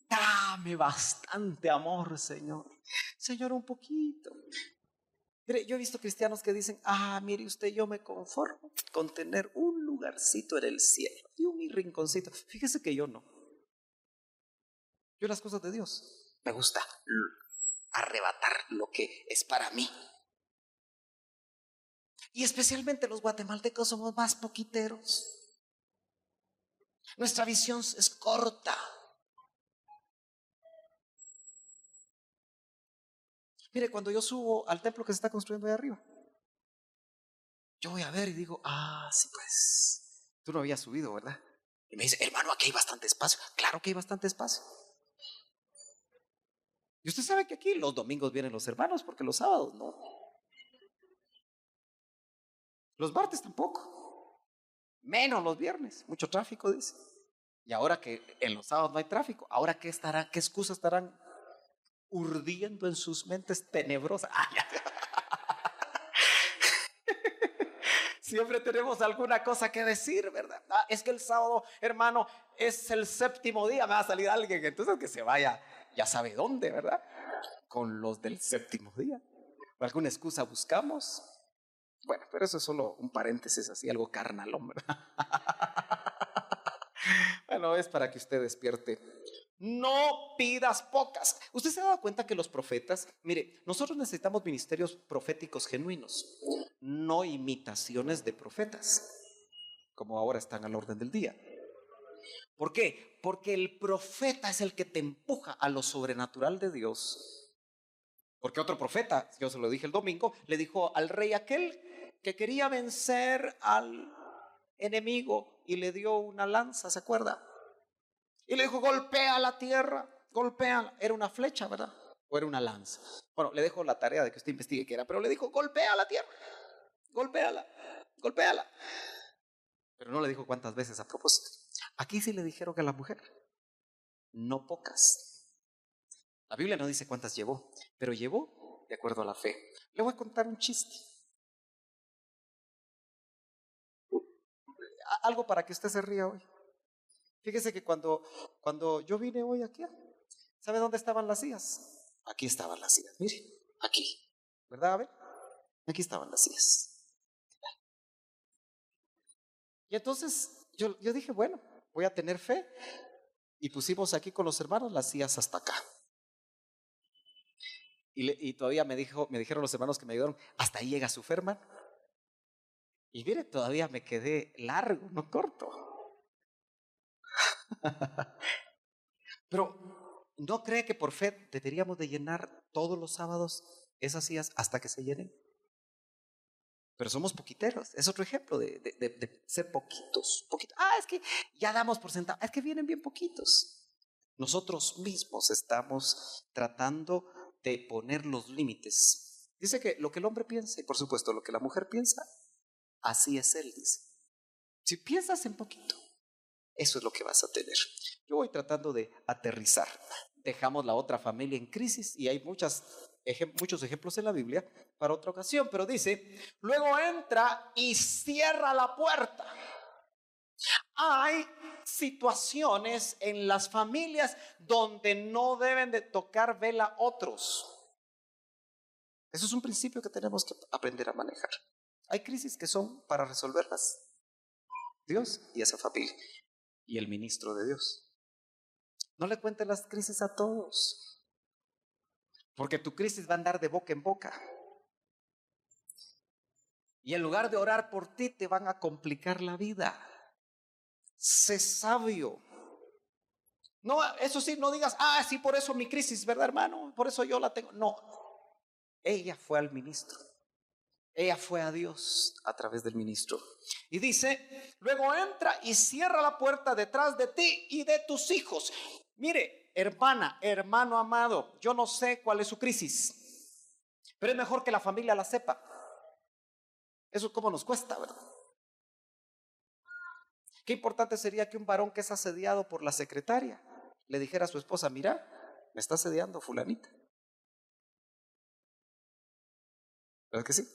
Dame bastante amor, Señor. Señor, un poquito. Mire, yo he visto cristianos que dicen, mire usted, yo me conformo con tener un lugarcito en el cielo y un rinconcito. Fíjese que yo no. Yo las cosas de Dios me gusta arrebatar lo que es para mí. Y especialmente los guatemaltecos somos más poquiteros. Nuestra visión es corta. Mire, cuando yo subo al templo que se está construyendo ahí arriba, yo voy a ver y digo, sí pues, tú no habías subido, ¿verdad? Y me dice, hermano, aquí hay bastante espacio. Claro que hay bastante espacio. Y usted sabe que aquí los domingos vienen los hermanos, porque los sábados no. Los martes tampoco. Menos los viernes. Mucho tráfico, dice. Y ahora que en los sábados no hay tráfico, ¿ahora qué excusas estarán urdiendo en sus mentes tenebrosas? Siempre tenemos alguna cosa que decir, ¿verdad? Es que el sábado, hermano, es el 7º día. Me va a salir alguien, entonces que se vaya, ya sabe dónde, ¿verdad? Con los del 7º día. ¿Alguna excusa buscamos? Bueno, pero eso es solo un paréntesis, así algo carnalón, ¿verdad? Bueno, es para que usted despierte. No pidas pocas. ¿Usted se ha dado cuenta que los profetas, mire, nosotros necesitamos ministerios proféticos genuinos, no imitaciones de profetas, como ahora están al orden del día? ¿Por qué? Porque el profeta es el que te empuja a lo sobrenatural de Dios. Porque otro profeta, yo se lo dije el domingo, le dijo al rey aquel que quería vencer al enemigo y le dio una lanza, ¿se acuerda? Y le dijo, golpea la tierra, golpea. Era una flecha, ¿verdad? ¿O era una lanza? Bueno, le dejo la tarea de que usted investigue qué era, pero le dijo, golpea la tierra, golpéala, golpéala. Pero no le dijo cuántas veces a propósito. Aquí sí le dijeron a la mujer, no pocas. La Biblia no dice cuántas llevó, pero llevó de acuerdo a la fe. Le voy a contar un chiste. Algo para que usted se ría hoy. Fíjese que cuando yo vine hoy aquí, ¿sabe dónde estaban las sillas? Aquí estaban las sillas, mire, aquí. ¿Verdad, Abel? Aquí estaban las sillas. Y entonces yo dije, bueno, voy a tener fe. Y pusimos aquí con los hermanos las sillas hasta acá. Y todavía me dijeron los hermanos que me ayudaron, hasta ahí llega su fe, hermano. Y mire, todavía me quedé largo, no corto. Pero ¿no cree que por fe deberíamos de llenar todos los sábados esas sillas hasta que se llenen? Pero somos poquiteros. Es otro ejemplo de ser poquitos. Es que ya damos por sentado. Es que vienen bien poquitos. Nosotros mismos estamos tratando de poner los límites. Dice que lo que el hombre piensa, y por supuesto lo que la mujer piensa, así es él, dice. Si piensas en poquito, eso es lo que vas a tener. Yo voy tratando de aterrizar. Dejamos la otra familia en crisis y hay muchos ejemplos en la Biblia para otra ocasión, pero dice, luego entra y cierra la puerta. Hay situaciones en las familias donde no deben de tocar vela otros. Eso es un principio que tenemos que aprender a manejar. Hay crisis que son para resolverlas Dios y esa familia y el ministro de Dios. No le cuentes las crisis a todos, porque tu crisis va a andar de boca en boca. Y en lugar de orar por ti, te van a complicar la vida. Sé sabio. No, eso sí, no digas, sí, por eso mi crisis, ¿verdad, hermano? Por eso yo la tengo. No, ella fue al ministro. Ella fue a Dios a través del ministro. Y dice, luego entra y cierra la puerta detrás de ti y de tus hijos. Mire, hermana, hermano amado, yo no sé cuál es su crisis, pero es mejor que la familia la sepa. Eso como nos cuesta, ¿verdad? Qué importante sería que un varón que es asediado por la secretaria le dijera a su esposa, mira, me está asediando fulanita. ¿Verdad que sí?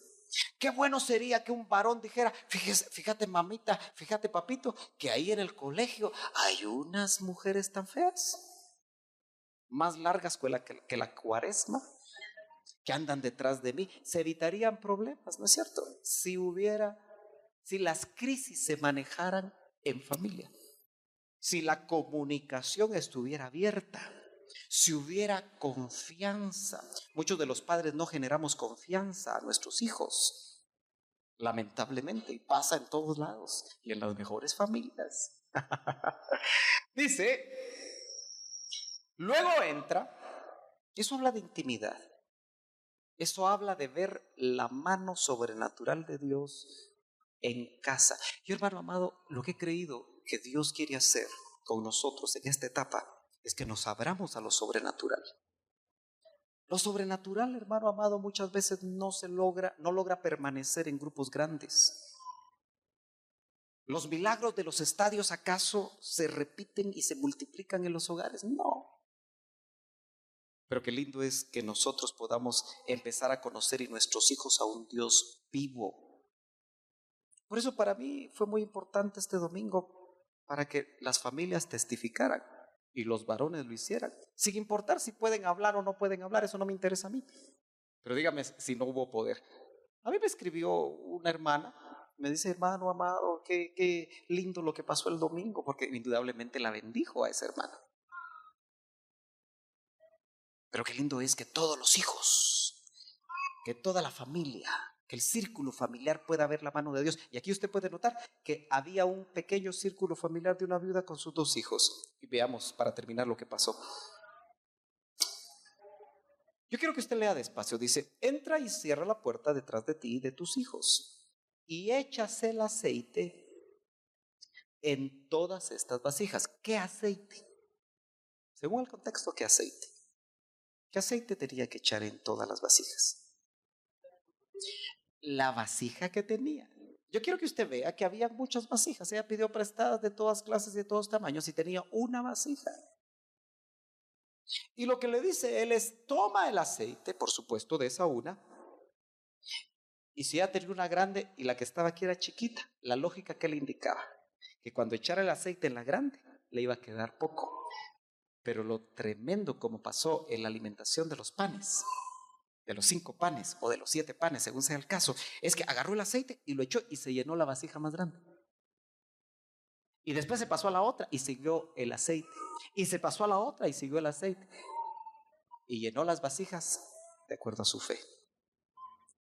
Qué bueno sería que un varón dijera, fíjate mamita, fíjate papito, que ahí en el colegio hay unas mujeres tan feas, más largas que la cuaresma, que andan detrás de mí. Se evitarían problemas, ¿no es cierto? Si las crisis se manejaran en familia, si la comunicación estuviera abierta, si hubiera confianza. Muchos de los padres no generamos confianza a nuestros hijos, lamentablemente, y pasa en todos lados y en las mejores familias. Dice, luego entra, eso habla de intimidad, eso habla de ver la mano sobrenatural de Dios en casa. Yo, hermano amado, lo que he creído que Dios quiere hacer con nosotros en esta etapa es que nos abramos a lo sobrenatural. Lo sobrenatural, hermano amado, muchas veces no logra permanecer en grupos grandes. ¿Los milagros de los estadios acaso se repiten y se multiplican en los hogares? No. Pero qué lindo es que nosotros podamos empezar a conocer y nuestros hijos a un Dios vivo. Por eso para mí fue muy importante este domingo, para que las familias testificaran y los varones lo hicieran, sin importar si pueden hablar o no pueden hablar. Eso no me interesa a mí. Pero dígame si no hubo poder. A mí me escribió una hermana, me dice, hermano amado, qué lindo lo que pasó el domingo, porque indudablemente la bendijo a esa hermana. Pero qué lindo es que todos los hijos, que toda la familia, que el círculo familiar pueda ver la mano de Dios. Y aquí usted puede notar que había un pequeño círculo familiar de una viuda con sus 2 hijos. Y veamos para terminar lo que pasó. Yo quiero que usted lea despacio. Dice, entra y cierra la puerta detrás de ti y de tus hijos, y échase el aceite en todas estas vasijas. ¿Qué aceite? Según el contexto, ¿qué aceite? ¿Qué aceite tenía que echar en todas las vasijas? La vasija que tenía. Yo quiero que usted vea que había muchas vasijas. Ella pidió prestadas de todas clases y de todos tamaños y tenía una vasija. Y lo que le dice él es: toma el aceite, por supuesto, de esa una. Y si ella tenía una grande y la que estaba aquí era chiquita, la lógica que le indicaba, que cuando echara el aceite en la grande, le iba a quedar poco. Pero lo tremendo como pasó en la alimentación de los panes, de los 5 panes o de los 7 panes, según sea el caso, es que agarró el aceite y lo echó y se llenó la vasija más grande. Y después se pasó a la otra y siguió el aceite. Y se pasó a la otra y siguió el aceite. Y llenó las vasijas de acuerdo a su fe.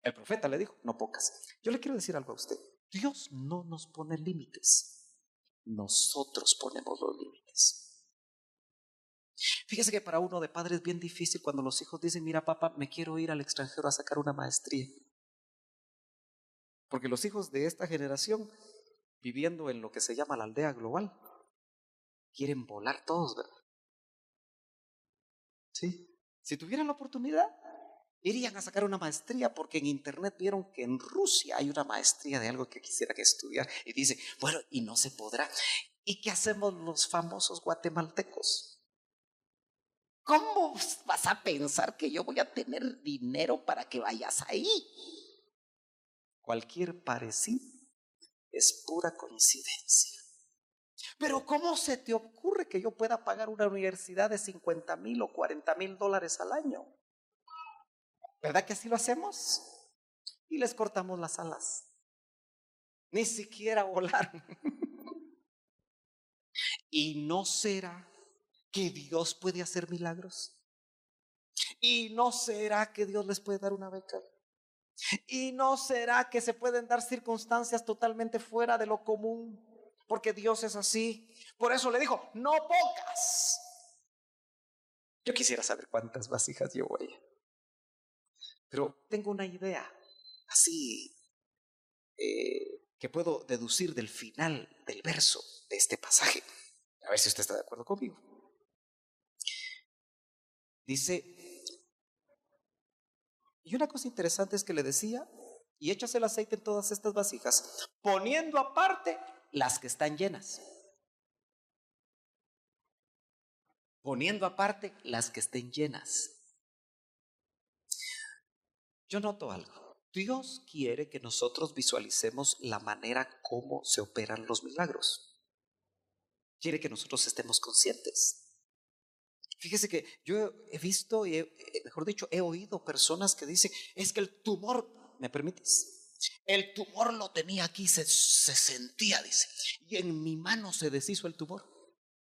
El profeta le dijo: no pocas. Yo le quiero decir algo a usted. Dios no nos pone límites. Nosotros ponemos los límites. Fíjese que para uno de padre es bien difícil cuando los hijos dicen: mira, papá, me quiero ir al extranjero a sacar una maestría. Porque los hijos de esta generación, viviendo en lo que se llama la aldea global, quieren volar todos, ¿verdad? Sí. Si tuvieran la oportunidad, irían a sacar una maestría, porque en internet vieron que en Rusia hay una maestría de algo que quisiera que estudiar. Y dice: bueno, y no se podrá. ¿Y qué hacemos los famosos guatemaltecos? ¿Cómo vas a pensar que yo voy a tener dinero para que vayas ahí? Cualquier parecido es pura coincidencia. Pero ¿cómo se te ocurre que yo pueda pagar una universidad de 50,000 o 40,000 dólares al año? ¿Verdad que así lo hacemos? Y les cortamos las alas. Ni siquiera volar. ¿Y no será que Dios puede hacer milagros? ¿Y no será que Dios les puede dar una beca? ¿Y no será que se pueden dar circunstancias totalmente fuera de lo común? Porque Dios es así. Por eso le dijo: no pocas. Yo quisiera saber cuántas vasijas llevo ella. Pero tengo una idea así que puedo deducir del final del verso de este pasaje. A ver si usted está de acuerdo conmigo. Dice: y una cosa interesante es que le decía: y échase el aceite en todas estas vasijas, poniendo aparte las que están llenas. Poniendo aparte las que estén llenas. Yo noto algo. Dios quiere que nosotros visualicemos la manera como se operan los milagros. Quiere que nosotros estemos conscientes. Fíjese que yo he visto, mejor dicho, he oído personas que dicen: es que el tumor, ¿me permites? El tumor lo tenía aquí, se sentía, dice, y en mi mano se deshizo el tumor.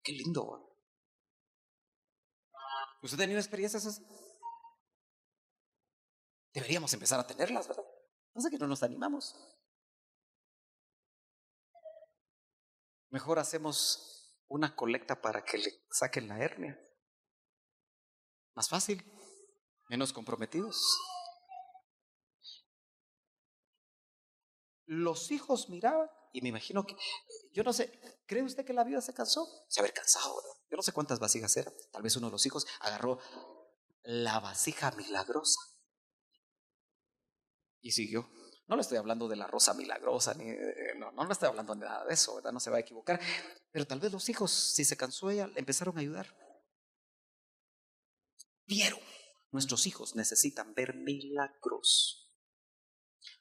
Qué lindo, ¿no? ¿Usted ha tenido experiencias así? Deberíamos empezar a tenerlas, ¿verdad? Pasa que no nos animamos. Mejor hacemos una colecta para que le saquen la hernia. Más fácil, menos comprometidos. Los hijos miraban y me imagino que, yo no sé, ¿cree usted que la viuda se cansó? Se haber cansado, ¿verdad? Yo no sé cuántas vasijas eran. Tal vez uno de los hijos agarró la vasija milagrosa y siguió. No le estoy hablando de la rosa milagrosa, ni no le estoy hablando de nada de eso, ¿verdad? No se va a equivocar. Pero tal vez los hijos, si se cansó ella, le empezaron a ayudar. Vieron. Nuestros hijos necesitan ver milagros.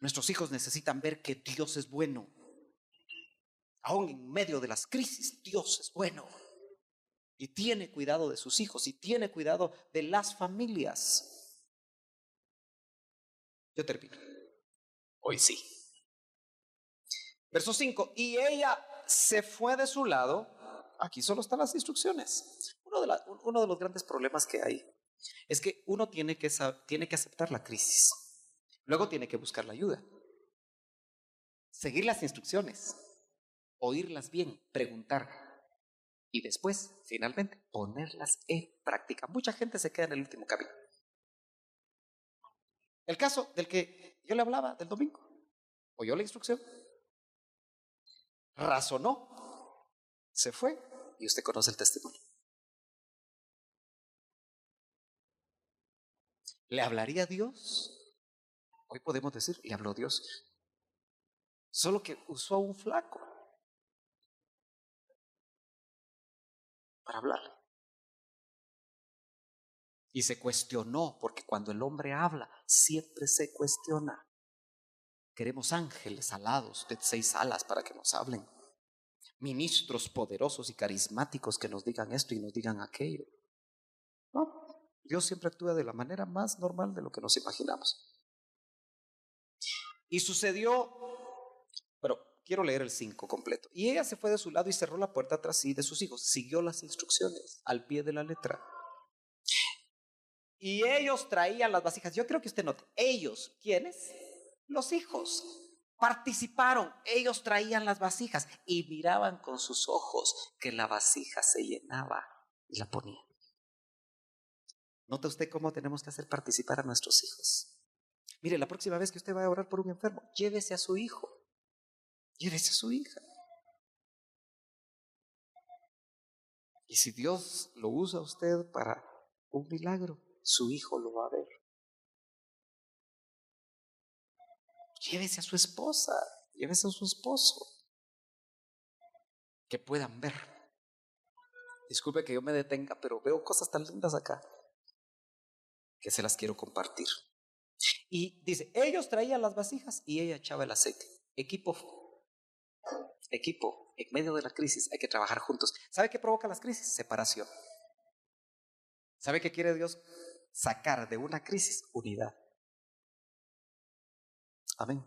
Nuestros hijos necesitan ver que Dios es bueno. Aún en medio de las crisis, Dios es bueno. Y tiene cuidado de sus hijos y tiene cuidado de las familias. Yo termino. Hoy sí. Verso 5. Y ella se fue de su lado. Aquí solo están las instrucciones. Uno de los grandes problemas que hay es que uno tiene que aceptar la crisis. Luego tiene que buscar la ayuda. Seguir las instrucciones. Oírlas bien. Preguntar. Y después, finalmente, ponerlas en práctica. Mucha gente se queda en el último camino. El caso del que yo le hablaba del domingo. Oyó la instrucción. Razonó. Se fue. Y usted conoce el testimonio. ¿Le hablaría Dios? Hoy podemos decir, le habló Dios. Solo que usó a un flaco para hablarle. Y se cuestionó, porque cuando el hombre habla, siempre se cuestiona. Queremos ángeles alados de 6 alas para que nos hablen. Ministros poderosos y carismáticos que nos digan esto y nos digan aquello. No, Dios siempre actúa de la manera más normal de lo que nos imaginamos. Y sucedió, pero quiero leer el 5 completo. Y ella se fue de su lado y cerró la puerta tras sí de sus hijos. Siguió las instrucciones al pie de la letra. Y ellos traían las vasijas. Yo creo que usted note, ellos, ¿quiénes? Los hijos. Participaron, ellos traían las vasijas y miraban con sus ojos que la vasija se llenaba y la ponían. ¿Nota usted cómo tenemos que hacer participar a nuestros hijos? Mire, la próxima vez que usted vaya a orar por un enfermo, llévese a su hijo, llévese a su hija. Y si Dios lo usa a usted para un milagro, su hijo lo va a ver. Llévese a su esposa, llévese a su esposo, que puedan ver. Disculpe que yo me detenga, pero veo cosas tan lindas acá que se las quiero compartir. Y dice, ellos traían las vasijas y ella echaba el aceite. Equipo, en medio de la crisis hay que trabajar juntos. ¿Sabe qué provoca las crisis? Separación. ¿Sabe qué quiere Dios? Sacar de una crisis unidad. Amén.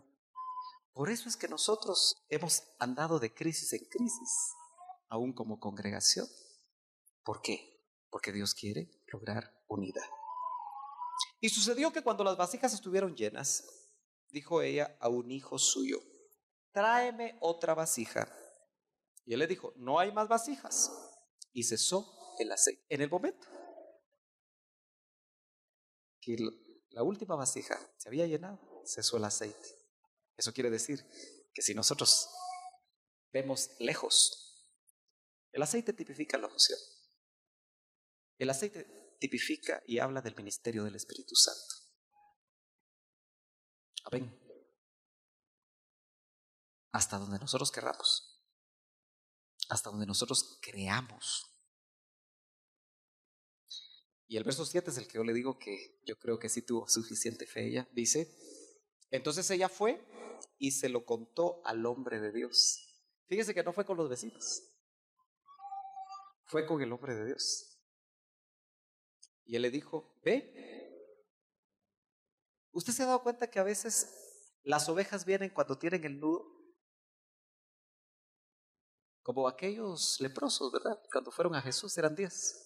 Por eso es que nosotros hemos andado de crisis en crisis, aún como congregación. ¿Por qué? Porque Dios quiere lograr unidad. Y sucedió que cuando las vasijas estuvieron llenas, dijo ella a un hijo suyo, tráeme otra vasija. Y él le dijo, no hay más vasijas. Y cesó el aceite. En el momento que la última vasija se había llenado, cesó el aceite. Eso quiere decir que si nosotros vemos lejos, el aceite tipifica la unción. El aceite tipifica y habla del ministerio del Espíritu Santo. Amén. Hasta donde nosotros querramos, hasta donde nosotros creamos. Y el verso 7 es el que yo le digo que yo creo que sí tuvo suficiente fe ella. Dice, entonces ella fue y se lo contó al hombre de Dios. Fíjese que no fue con los vecinos, fue con el hombre de Dios. Y él le dijo, ve. ¿Usted se ha dado cuenta que a veces las ovejas vienen cuando tienen el nudo? Como aquellos leprosos, ¿verdad? Cuando fueron a Jesús eran 10.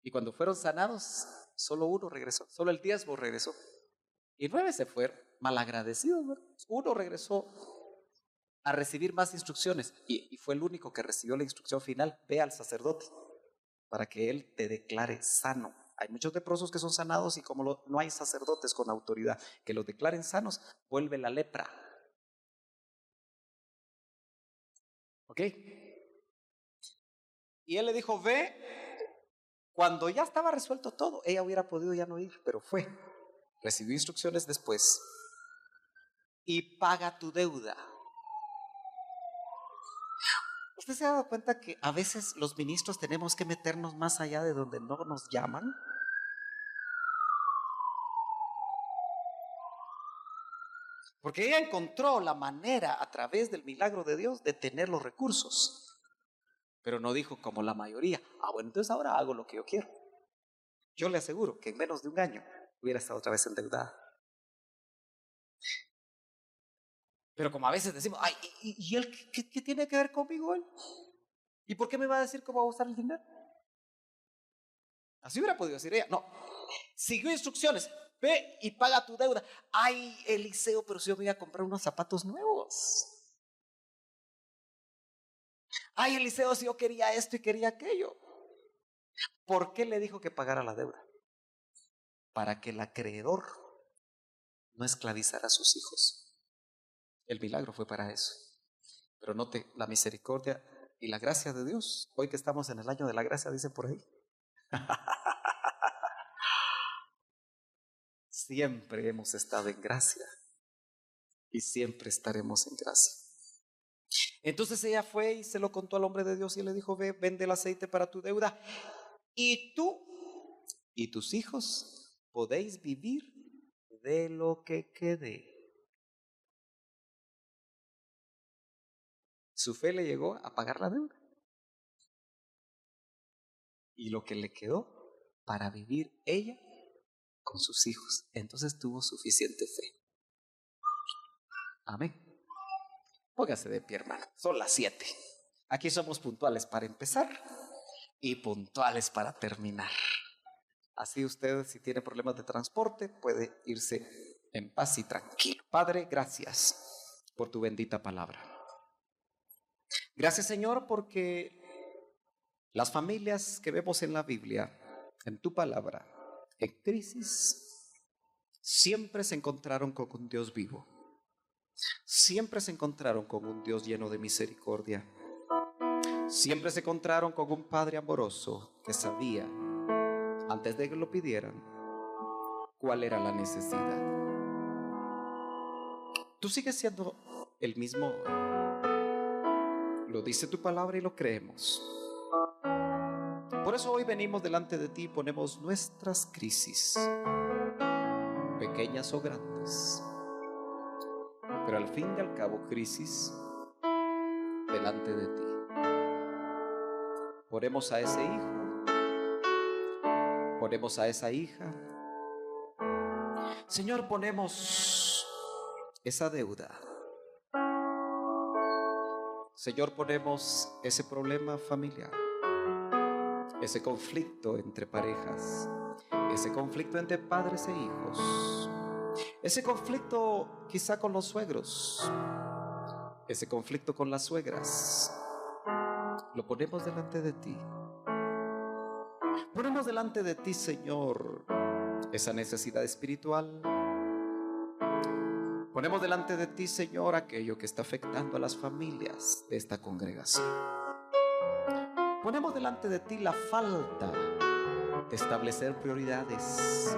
Y cuando fueron sanados, solo uno regresó, solo el 10 regresó. Y 9 se fueron, malagradecidos, ¿verdad? Uno regresó a recibir más instrucciones y fue el único que recibió la instrucción final. Ve al sacerdote para que él te declare sano. Hay muchos leprosos que son sanados y como no hay sacerdotes con autoridad que los declaren sanos, vuelve la lepra. ¿Ok? Y él le dijo, ve. Cuando ya estaba resuelto todo, ella hubiera podido ya no ir, pero fue. Recibió instrucciones después. Y paga tu deuda. ¿Usted se ha dado cuenta que a veces los ministros tenemos que meternos más allá de donde no nos llaman? Porque ella encontró la manera a través del milagro de Dios de tener los recursos. Pero no dijo como la mayoría, bueno, entonces ahora hago lo que yo quiero. Yo le aseguro que en menos de un año hubiera estado otra vez endeudada. Pero como a veces decimos, ¿y él qué tiene que ver conmigo él? ¿Y por qué me va a decir cómo va a usar el dinero? Así hubiera podido decir ella. No, siguió instrucciones. Ve y paga tu deuda. Ay, Eliseo, pero si yo voy a comprar unos zapatos nuevos. Ay, Eliseo, si yo quería esto y quería aquello. ¿Por qué le dijo que pagara la deuda? Para que el acreedor no esclavizara a sus hijos. El milagro fue para eso. Pero note la misericordia y la gracia de Dios. Hoy que estamos en el año de la gracia, dicen por ahí. siempre hemos estado en gracia y siempre estaremos en gracia. Entonces ella fue y se lo contó al hombre de Dios y le dijo: ve, vende el aceite para tu deuda y tú y tus hijos podéis vivir de lo que quede. Su fe le llegó a pagar la deuda y lo que le quedó para vivir ella con sus hijos. Entonces tuvo suficiente fe. Amén. Póngase de pie, hermano. Son las 7. Aquí somos puntuales para empezar y puntuales para terminar. Así usted, si tiene problemas de transporte, puede irse en paz y tranquilo. Padre, gracias por tu bendita palabra. Gracias, Señor, porque las familias que vemos en la Biblia, en tu palabra, en crisis, siempre se encontraron con un Dios vivo. Siempre se encontraron con un Dios lleno de misericordia. Siempre se encontraron con un Padre amoroso que sabía, antes de que lo pidieran, cuál era la necesidad. Tú sigues siendo el mismo. Lo dice tu palabra y lo creemos. Por eso hoy venimos delante de ti y ponemos nuestras crisis, pequeñas o grandes, pero al fin y al cabo crisis, delante de ti. Ponemos a ese hijo, ponemos a esa hija. Señor, ponemos esa deuda. Señor, ponemos ese problema familiar, ese conflicto entre parejas, ese conflicto entre padres e hijos, ese conflicto quizá con los suegros, ese conflicto con las suegras. Lo ponemos delante de ti. Ponemos delante de ti, Señor, esa necesidad espiritual. Ponemos delante de ti, Señor, aquello que está afectando a las familias de esta congregación. Ponemos delante de ti la falta de establecer prioridades.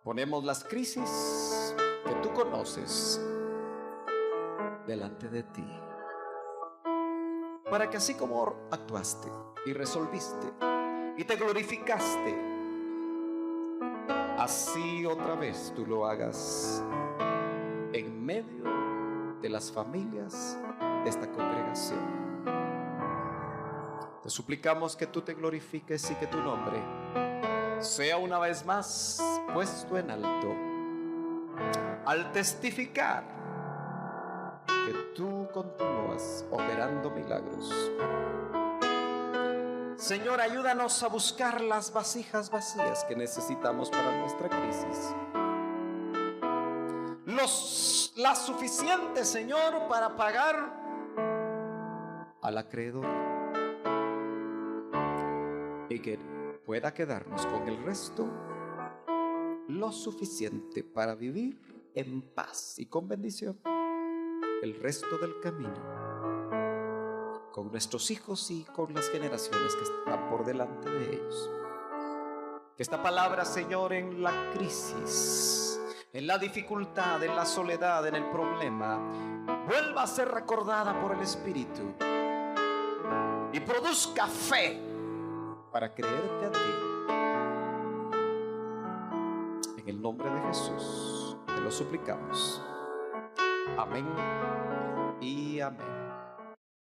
Ponemos las crisis que tú conoces delante de ti, para que así como actuaste y resolviste y te glorificaste, así otra vez tú lo hagas en medio de las familias de esta congregación. Te suplicamos que tú te glorifiques y que tu nombre sea una vez más puesto en alto al testificar que tú continúas operando milagros. Señor, ayúdanos a buscar las vasijas vacías que necesitamos para nuestra crisis. Las suficientes, Señor, para pagar al acreedor y que pueda quedarnos con el resto lo suficiente para vivir en paz y con bendición el resto del camino con nuestros hijos y con las generaciones que están por delante de ellos. Que esta palabra, Señor, en la crisis, en la dificultad, en la soledad, en el problema, vuelva a ser recordada por el Espíritu y produzca fe para creerte a ti. En el nombre de Jesús te lo suplicamos. Amén y amén.